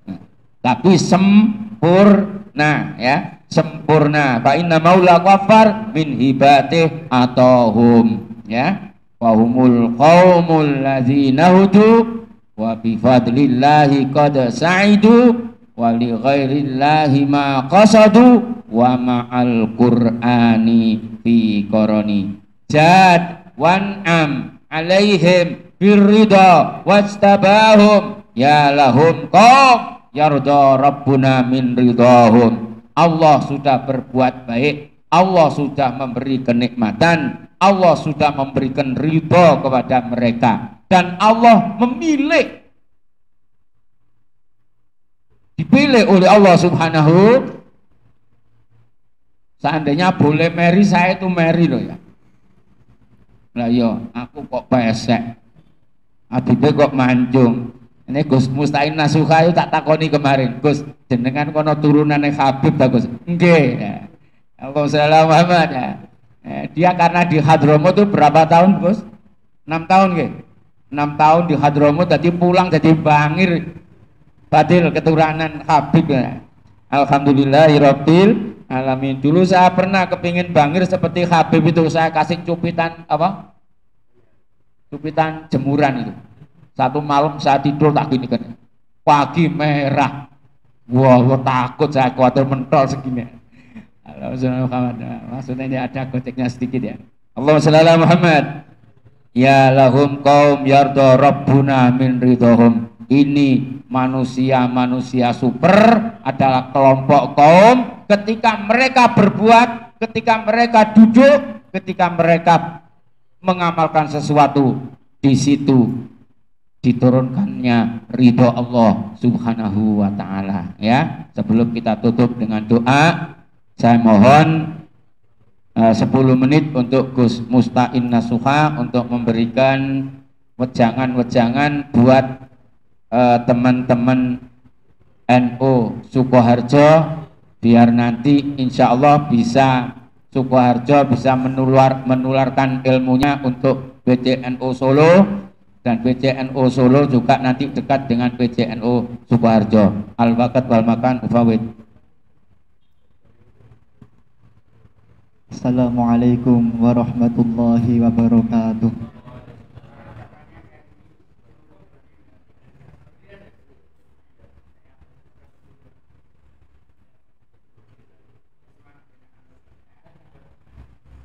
Nah, tapi sempurna ya, sempurna. Fa inna maula kafar min hibatih atahum ya. Wa humul qaumul ladzina hudu wa bi fadlillahi qad sa'idu wa li ghairillahi ma qasadu wa ma'al qur'ani fi qarani jad wan'am alaihim birrida wastabahum ya lahum qaum yarda rabbuna min ridahum. Allah sudah berbuat baik, Allah sudah memberi kenikmatan, Allah sudah memberikan ridho kepada mereka, dan Allah memilih, dipilih oleh Allah Subhanahu. Seandainya boleh meri, saya itu meri loh ya. Lah yo, aku kok pesek, Habibie kok mancung. Ini Gus Mustain Nasuha itu tak takoni kemarin, Gus jenengan kono turunannya Habib tak Gus? Nggih. Ya. Allahumma Muhammad ya. Dia karena di Hadramut itu berapa tahun Gus? 6 tahun nggih. 6 tahun di Hadramut, jadi pulang jadi bangir badil keturunan Habib ya. Alhamdulillahirabbil alamin. Dulu saya pernah kepingin bangir seperti Habib itu, saya kasih cupitan apa? Cupitan jemuran itu. Satu malam saya tidur tak gini kan. Pagi merah. Wah, takut saya, khawatir mentol segini. Maksudnya ini ada goteknya sedikit ya. Allahumma shalli ala Muhammad. Ya lahum qaum yarda rabbuna min ridhahum. Ini manusia-manusia super adalah kelompok kaum ketika mereka berbuat, ketika mereka duduk, ketika mereka mengamalkan sesuatu, di situ diturunkannya ridho Allah Subhanahu wa ta'ala ya. Sebelum kita tutup dengan doa, saya mohon 10 menit untuk Gus Mustain Nasuha untuk memberikan wejangan-wejangan buat teman-teman NU Sukoharjo, biar nanti insya Allah bisa Sukoharjo bisa menularkan ilmunya untuk PCNU Solo, dan PCNU Solo juga nanti dekat dengan PCNU Sukoharjo. Al-Bakat wal Makan ufawid. Assalamualaikum warahmatullahi wabarakatuh.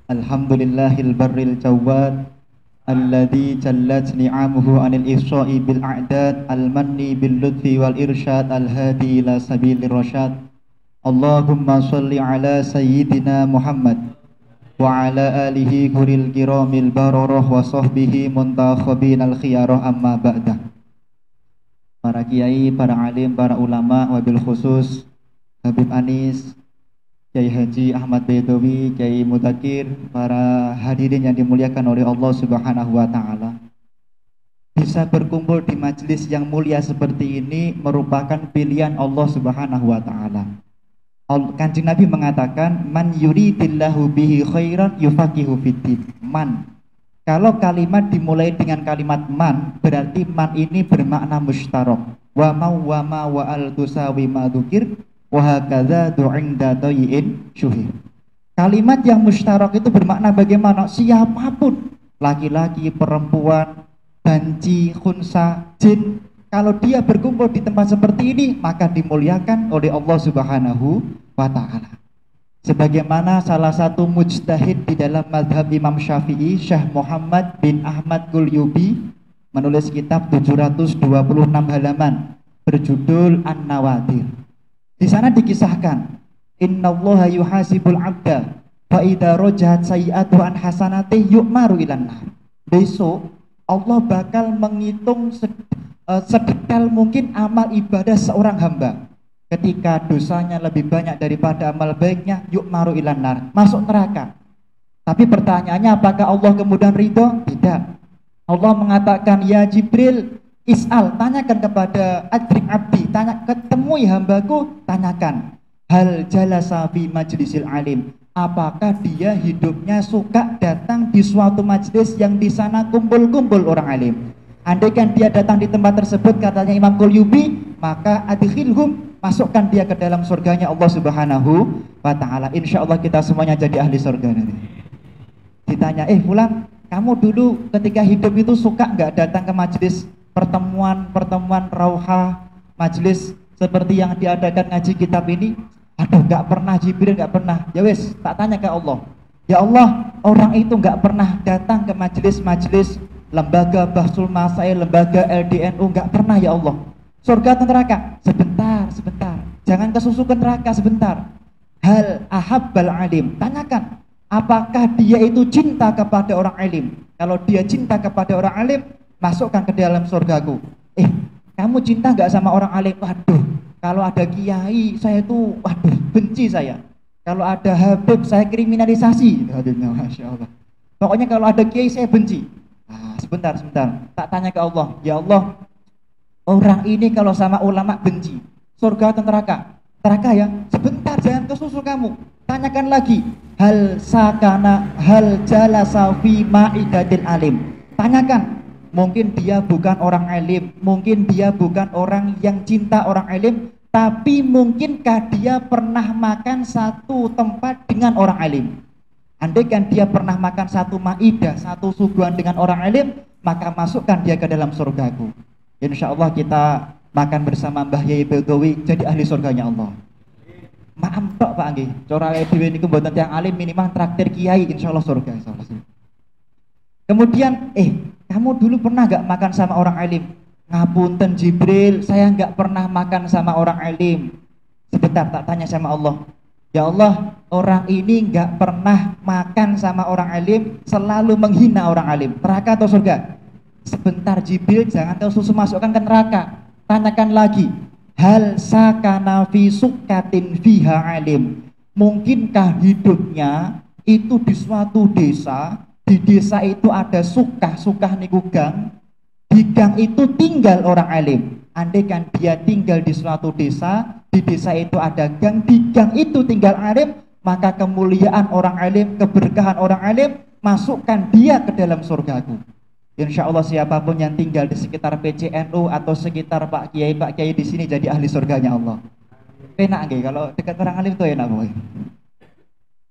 Alhamdulillahil barril jawad alladzi jallat ni'amuhu anil ihsa'i bil a'dad al-manni bil lutfi wal irsyad al-hadi ila sabilir rasyad. Allahumma shalli ala sayyidina Muhammad wa ala alihi kuril kiramil bararah wa sahbihi muntakhabin al-khiyarah amma ba'dah. Para kiai, para alim, para ulama, wabil khusus Habib Anis, Kiai Haji Ahmad Baidowi, Kiai Mudakir, para hadirin yang dimuliakan oleh Allah Subhanahu wa ta'ala. Bisa berkumpul di majelis yang mulia seperti ini merupakan pilihan Allah Subhanahu wa ta'ala. Kanjeng Nabi mengatakan, man yuridillahu bihi khairan yufaqihu fiddin. Man, kalau kalimat dimulai dengan kalimat man, berarti man ini bermakna mustarak. Wa ma wa al tusawi ma dzukir wa hakadza du'inda tayyin syuhir. Kalimat yang mustarak itu bermakna bagaimana? Siapapun, laki-laki, perempuan, banci, khunsa, jin, kalau dia berkumpul di tempat seperti ini, maka dimuliakan oleh Allah Subhanahu wa ta'ala. Sebagaimana salah satu mujtahid di dalam mazhab Imam Syafi'i, Syekh Muhammad bin Ahmad Qulyubi, menulis kitab 726 halaman berjudul An-Nawadir. Di sana dikisahkan, innallaha yuhasibul 'abda fa idza rajahat sayyi'atu an hasanati yu'maru ilan nar. Besok Allah bakal menghitung sedetail mungkin amal ibadah seorang hamba. Ketika dosanya lebih banyak daripada amal baiknya, yu'maru ilan nar, masuk neraka. Tapi pertanyaannya, apakah Allah kemudian ridho? Tidak. Allah mengatakan, ya Jibril, is'al, tanyakan kepada adrik abdi, ketemui hambaku, tanyakan, hal jalasa fi majlisil alim, apakah dia hidupnya suka datang di suatu majlis yang di sana kumpul-kumpul orang alim. Andaikan dia datang di tempat tersebut, katanya Imam Qulyubi, maka adkhilhum, masukkan dia ke dalam surganya Allah Subhanahu wa taala. Insyaallah kita semuanya jadi ahli surga nanti. Ditanya, Fulan, kamu dulu ketika hidup itu suka nggak datang ke majelis pertemuan rauha, majelis seperti yang diadakan ngaji kitab ini? Aduh, nggak pernah Jibril, nggak pernah. Ya wes, tak tanya ke Allah. Ya Allah, orang itu nggak pernah datang ke majelis-majelis lembaga Bahsul Masail, lembaga LDNU, nggak pernah ya Allah. Surga atau neraka? Sebentar. Jangan kesusu ke neraka sebentar. Hal ahabbal alim. Tanyakan, apakah dia itu cinta kepada orang alim? Kalau dia cinta kepada orang alim, masukkan ke dalam surgaku. Kamu cinta nggak sama orang alim? Waduh, kalau ada kiai saya itu, waduh, benci saya. Kalau ada habib saya kriminalisasi. Masya Allah. Pokoknya kalau ada kiai saya benci. Sebentar. Tak tanya ke Allah. Ya Allah, orang ini kalau sama ulama benci, surga atau neraka? Neraka ya? Sebentar, jangan kesusu kamu. Tanyakan lagi. Hal jalasa fi ma'idatil alim. Tanyakan. Mungkin dia bukan orang alim, mungkin dia bukan orang yang cinta orang alim, tapi mungkinkah dia pernah makan satu tempat dengan orang alim? Andaikan dia pernah makan satu maidah, satu suguhan dengan orang alim, maka masukkan dia ke dalam surgaku. Insya Allah kita makan bersama Mbah Yai Bedowi jadi ahli surganya Allah. Maaf tok Pak nggih. Cara dhewe niku mboten tiyang alim, minimal traktir kiai insyaallah surga insyaallah. Kemudian kamu dulu pernah gak makan sama orang alim? Ngapunten Jibril, saya gak pernah makan sama orang alim. Sebentar, tak tanya sama Allah. Ya Allah, orang ini gak pernah makan sama orang alim, selalu menghina orang alim. Neraka atau surga? Sebentar Jibril, jangan kau susu masukkan ke neraka. Tanyakan lagi. Hal sakana fi sukatin fiha alim. Mungkinkah hidupnya itu di suatu desa, di desa itu ada sukah niku gang, di gang itu tinggal orang alim. Andaikan dia tinggal di suatu desa, di desa itu ada gang, di gang itu tinggal alim, maka kemuliaan orang alim, keberkahan orang alim, masukkan dia ke dalam surgaku. Insya Allah siapapun yang tinggal di sekitar PCNU atau sekitar Pak Kiai di sini jadi ahli surganya Allah. Enak nggih kalau dekat orang alim tuh enak boy.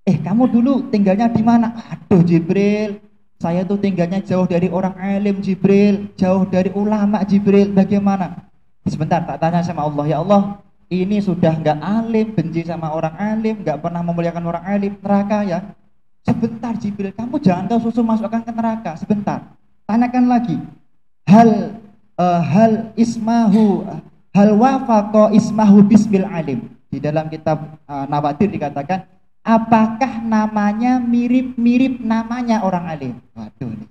Kamu dulu tinggalnya di mana? Aduh Jibril, saya tuh tinggalnya jauh dari orang alim Jibril, jauh dari ulama Jibril. Bagaimana? Sebentar, tak tanya sama Allah. Ya Allah, ini sudah nggak alim, benci sama orang alim, nggak pernah memuliakan orang alim, neraka ya. Sebentar Jibril, kamu jangan kau susu masukkan ke neraka. Sebentar. Tanyakan lagi. Hal wafaqa ismahu bismil alim. Di dalam kitab Nawadir dikatakan, apakah namanya mirip-mirip namanya orang alim? Waduh ini.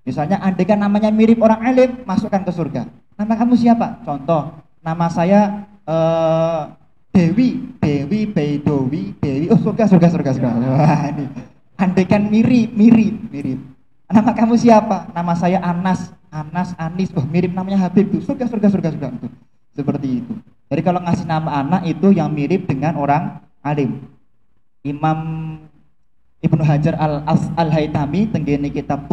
Misalnya andaikan namanya mirip orang alim, masukkan ke surga. Nama kamu siapa? Contoh, nama saya Dewi Baidowi, Dewi. Oh surga. Wah ini. Andaikan mirip. Nama kamu siapa? Nama saya Anas, Anis. Oh mirip namanya Habib tuh. Surga tuh. Seperti itu. Jadi kalau ngasih nama anak itu yang mirip dengan orang alim. Imam Ibnu Hajar Al-Haytami tenggene kitab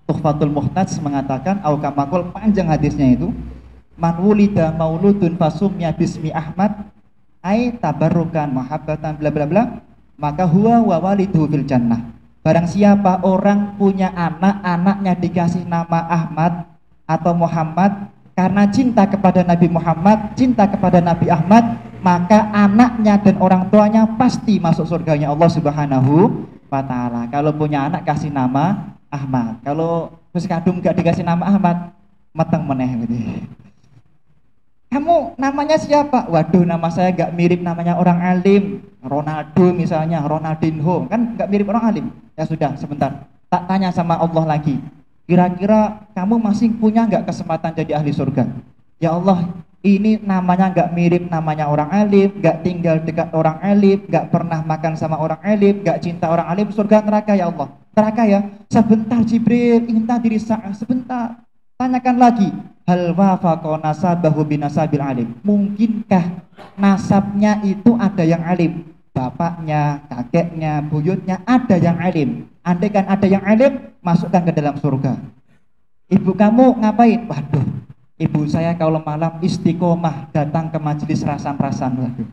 Tuhfatul Muhtaj mengatakan, au kamakul, panjang hadisnya itu, man wulida mauludun fasumya bismi Ahmad ai tabarrukan mahabbatan bla bla bla, maka huwa wa waliduhu fil jannah. Barang siapa orang punya anaknya dikasih nama Ahmad atau Muhammad karena cinta kepada Nabi Muhammad, cinta kepada Nabi Ahmad, maka anaknya dan orang tuanya pasti masuk surganya Allah Subhanahu wa ta'ala. Kalau punya anak kasih nama Ahmad, kalau terus kadung gak dikasih nama Ahmad, meteng meneh gitu. Kamu namanya siapa? Waduh, nama saya gak mirip namanya orang alim. Ronaldo misalnya, Ronaldinho, kan gak mirip orang alim. Ya sudah, sebentar, tak tanya sama Allah lagi. Kira-kira kamu masih punya gak kesempatan jadi ahli surga? Ya Allah, ini namanya gak mirip namanya orang alim, gak tinggal dekat orang alim, gak pernah makan sama orang alim, gak cinta orang alim, surga neraka ya Allah. Neraka ya? Sebentar Jibril, inta diri sebentar. Tanyakan lagi. Hal wafaqa nasabahu binasabil alim. Mungkinkah nasabnya itu ada yang alim? Bapaknya, kakeknya, buyutnya ada yang alim. Andaikan ada yang alim, masukkan ke dalam surga. Ibu kamu ngapain? Waduh, Ibu saya kalau malam istiqomah datang ke majelis rasan-rasan. Waduh.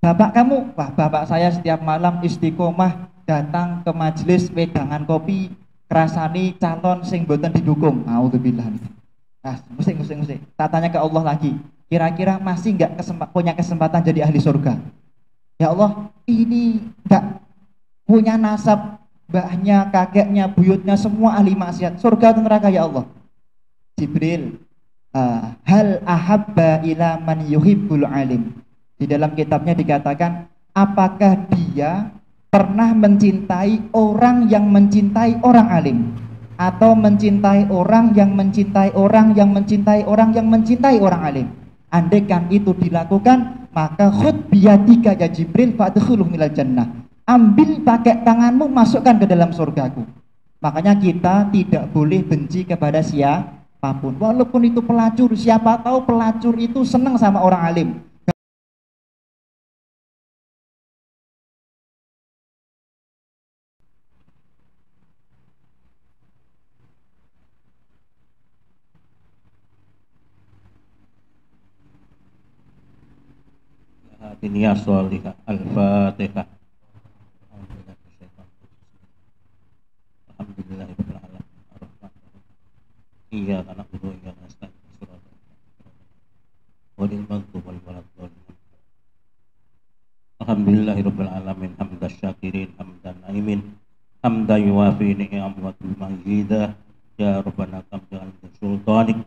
Bapak kamu, wah bapak saya setiap malam istiqomah datang ke majelis wedangan kopi kerasani calon sing boten didukung. Auzubillah. Nah, mesti. Tak tanya ke Allah lagi. Kira-kira masih enggak punya kesempatan jadi ahli surga? Ya Allah, ini enggak punya nasab, mbahnya, kakeknya, buyutnya semua ahli maksiat. Surga atau neraka ya Allah? Jibril, hal ahabba ila man yuhibbul alim. Di dalam kitabnya dikatakan, apakah dia pernah mencintai orang yang mencintai orang alim, atau mencintai orang yang mencintai orang yang mencintai orang yang mencintai orang alim? Andaikan itu dilakukan, maka khud biyadika ya Jibril fadkhuluh minal jannah. Ambil pakai tanganmu, masukkan ke dalam surgaku. Makanya kita tidak boleh benci kepada siapapun, walaupun itu pelacur. Siapa tahu pelacur itu senang sama orang alim. Niyah sholihah. Al-Fatihah. Alhamdulillahirabbil alamin. Iyyaka na'budu wa iyyaka nasta'in. Ghairil maghdubi 'alaihim waladdallin. Alhamdulillahirabbil alamin. Hamdan syakirin, hamdan naimin, hamdan yuwafi ni'amahu wa majidah. Ya Rabbana kamdan sultanik.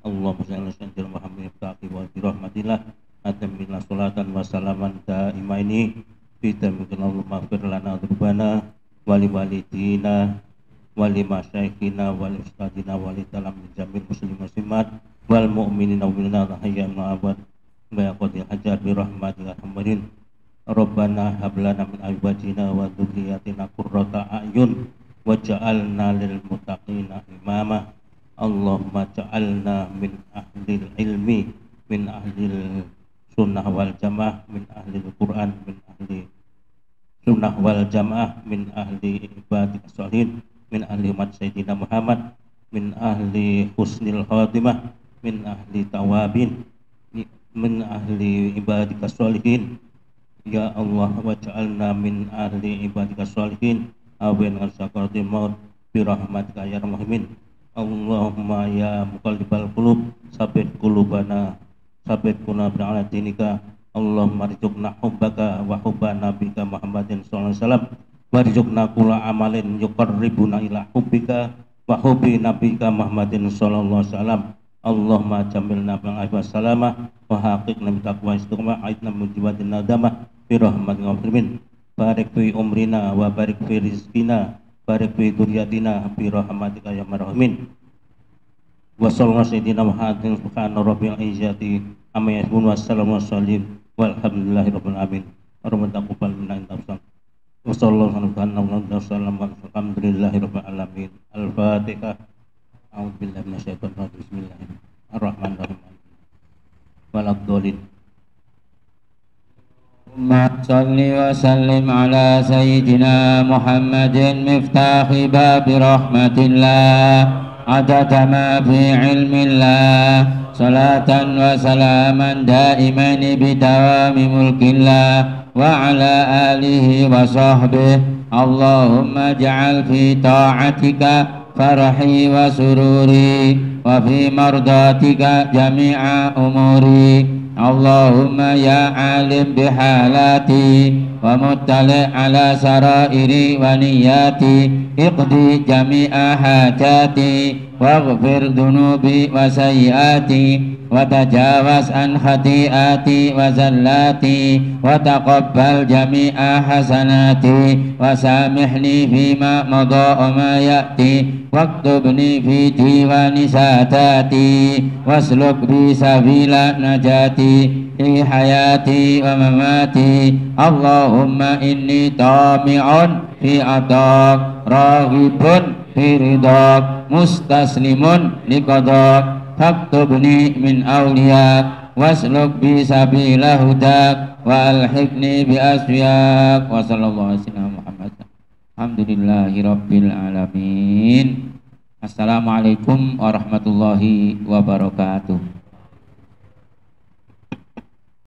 Allahumma shalli ala sayyidina Muhammadin wa bi rahmatillah. Atamillah salatan wa salaman daimaini Bidamikun Allah maghfir lana dhubana Wali walidina Wali masyaikina Wali ustadina Wali dalam jamil muslim muslimat Wal mu'minina wal hayya ma'abad Bayaqadil hajar birahmatil hamdin Rabbana hablana min azwajina wa dhurriyyatina qurrata a'yun waj'alna lil muttaqina imama Allahumma ja'alna min ahlil ilmi min ahlil sunnah wal jamaah min ahli Al-Quran min ahli sunnah wal jamaah min ahli ibadah sholihin min ahli umat Sayyidina Muhammad min ahli husnil khatimah min ahli tawabin min ahli ibadah sholihin ya Allah waj'alna min ahli ibadah sholihin awin al-sakaratil maut birahmatika ya rahmin Allahumma ya muqallibal qulub sabit qulubana sabit kuna ala dinika Allahumma rizukna hubbaka wa hubba nabika Muhammadin sallallahu alaihi wasallam warzuqna kula amalin yuqarribuna ila hubbika wa hubbi nabika Muhammadin sallallahu alaihi wasallam Allahumma jamilna bil afwa salamah wa haqiqna bi taqwa istiqamah aidna min jiwatin nadamah bi rahmatil muslimin barik fi umrina wa barik fi rizqina barik fi duryatina bi rahmatika ya marhamin wa sallallahu sayyidina Muhammadin subhana rabbil izzati amma yasifun wa salamun wassalim walhamdulillahi rabbil alamin Rabbana taqabbal minna innaka wa sallallahu alaihi wa sallam walhamdulillahi rabbil alamin al-fatihah a'udzu billahi minasyaitonir rajim bismillahirrahmanirrahim waladdallin Allahumma salli wa sallim ala sayyidina Muhammadin miftahi babi rahmatillah عدد ما في علم الله صلاة وسلاما دائمين بدوام ملك الله وعلى آله وصحبه اللهم اجعل في طاعتك فرحي وسروري وفي مرضاتك جميع أموري اللهم يا عالم بحالاتي ومطلع على سرائري ونياتي اقضي جميع حاجاتي واغفر ذنوبي وسيئاتي وتجاوز عن خطيئاتي وزلاتي وتقبل جميع حسناتي وسامحني فيما مضى وما يأتي واكتبني في ديوان ساداتي واسلك بي سبيل نجاتي في حياتي ومماتي اللهم إني طامع في عطاك راغب في رضاك مستسلم لقضاك فاكتبني من أولياك واسلك بي سبيل هداك وألحقني بأسفياك وصلى الله على سيدنا محمد الحمد لله رب العالمين Assalamualaikum warahmatullahi wabarakatuh.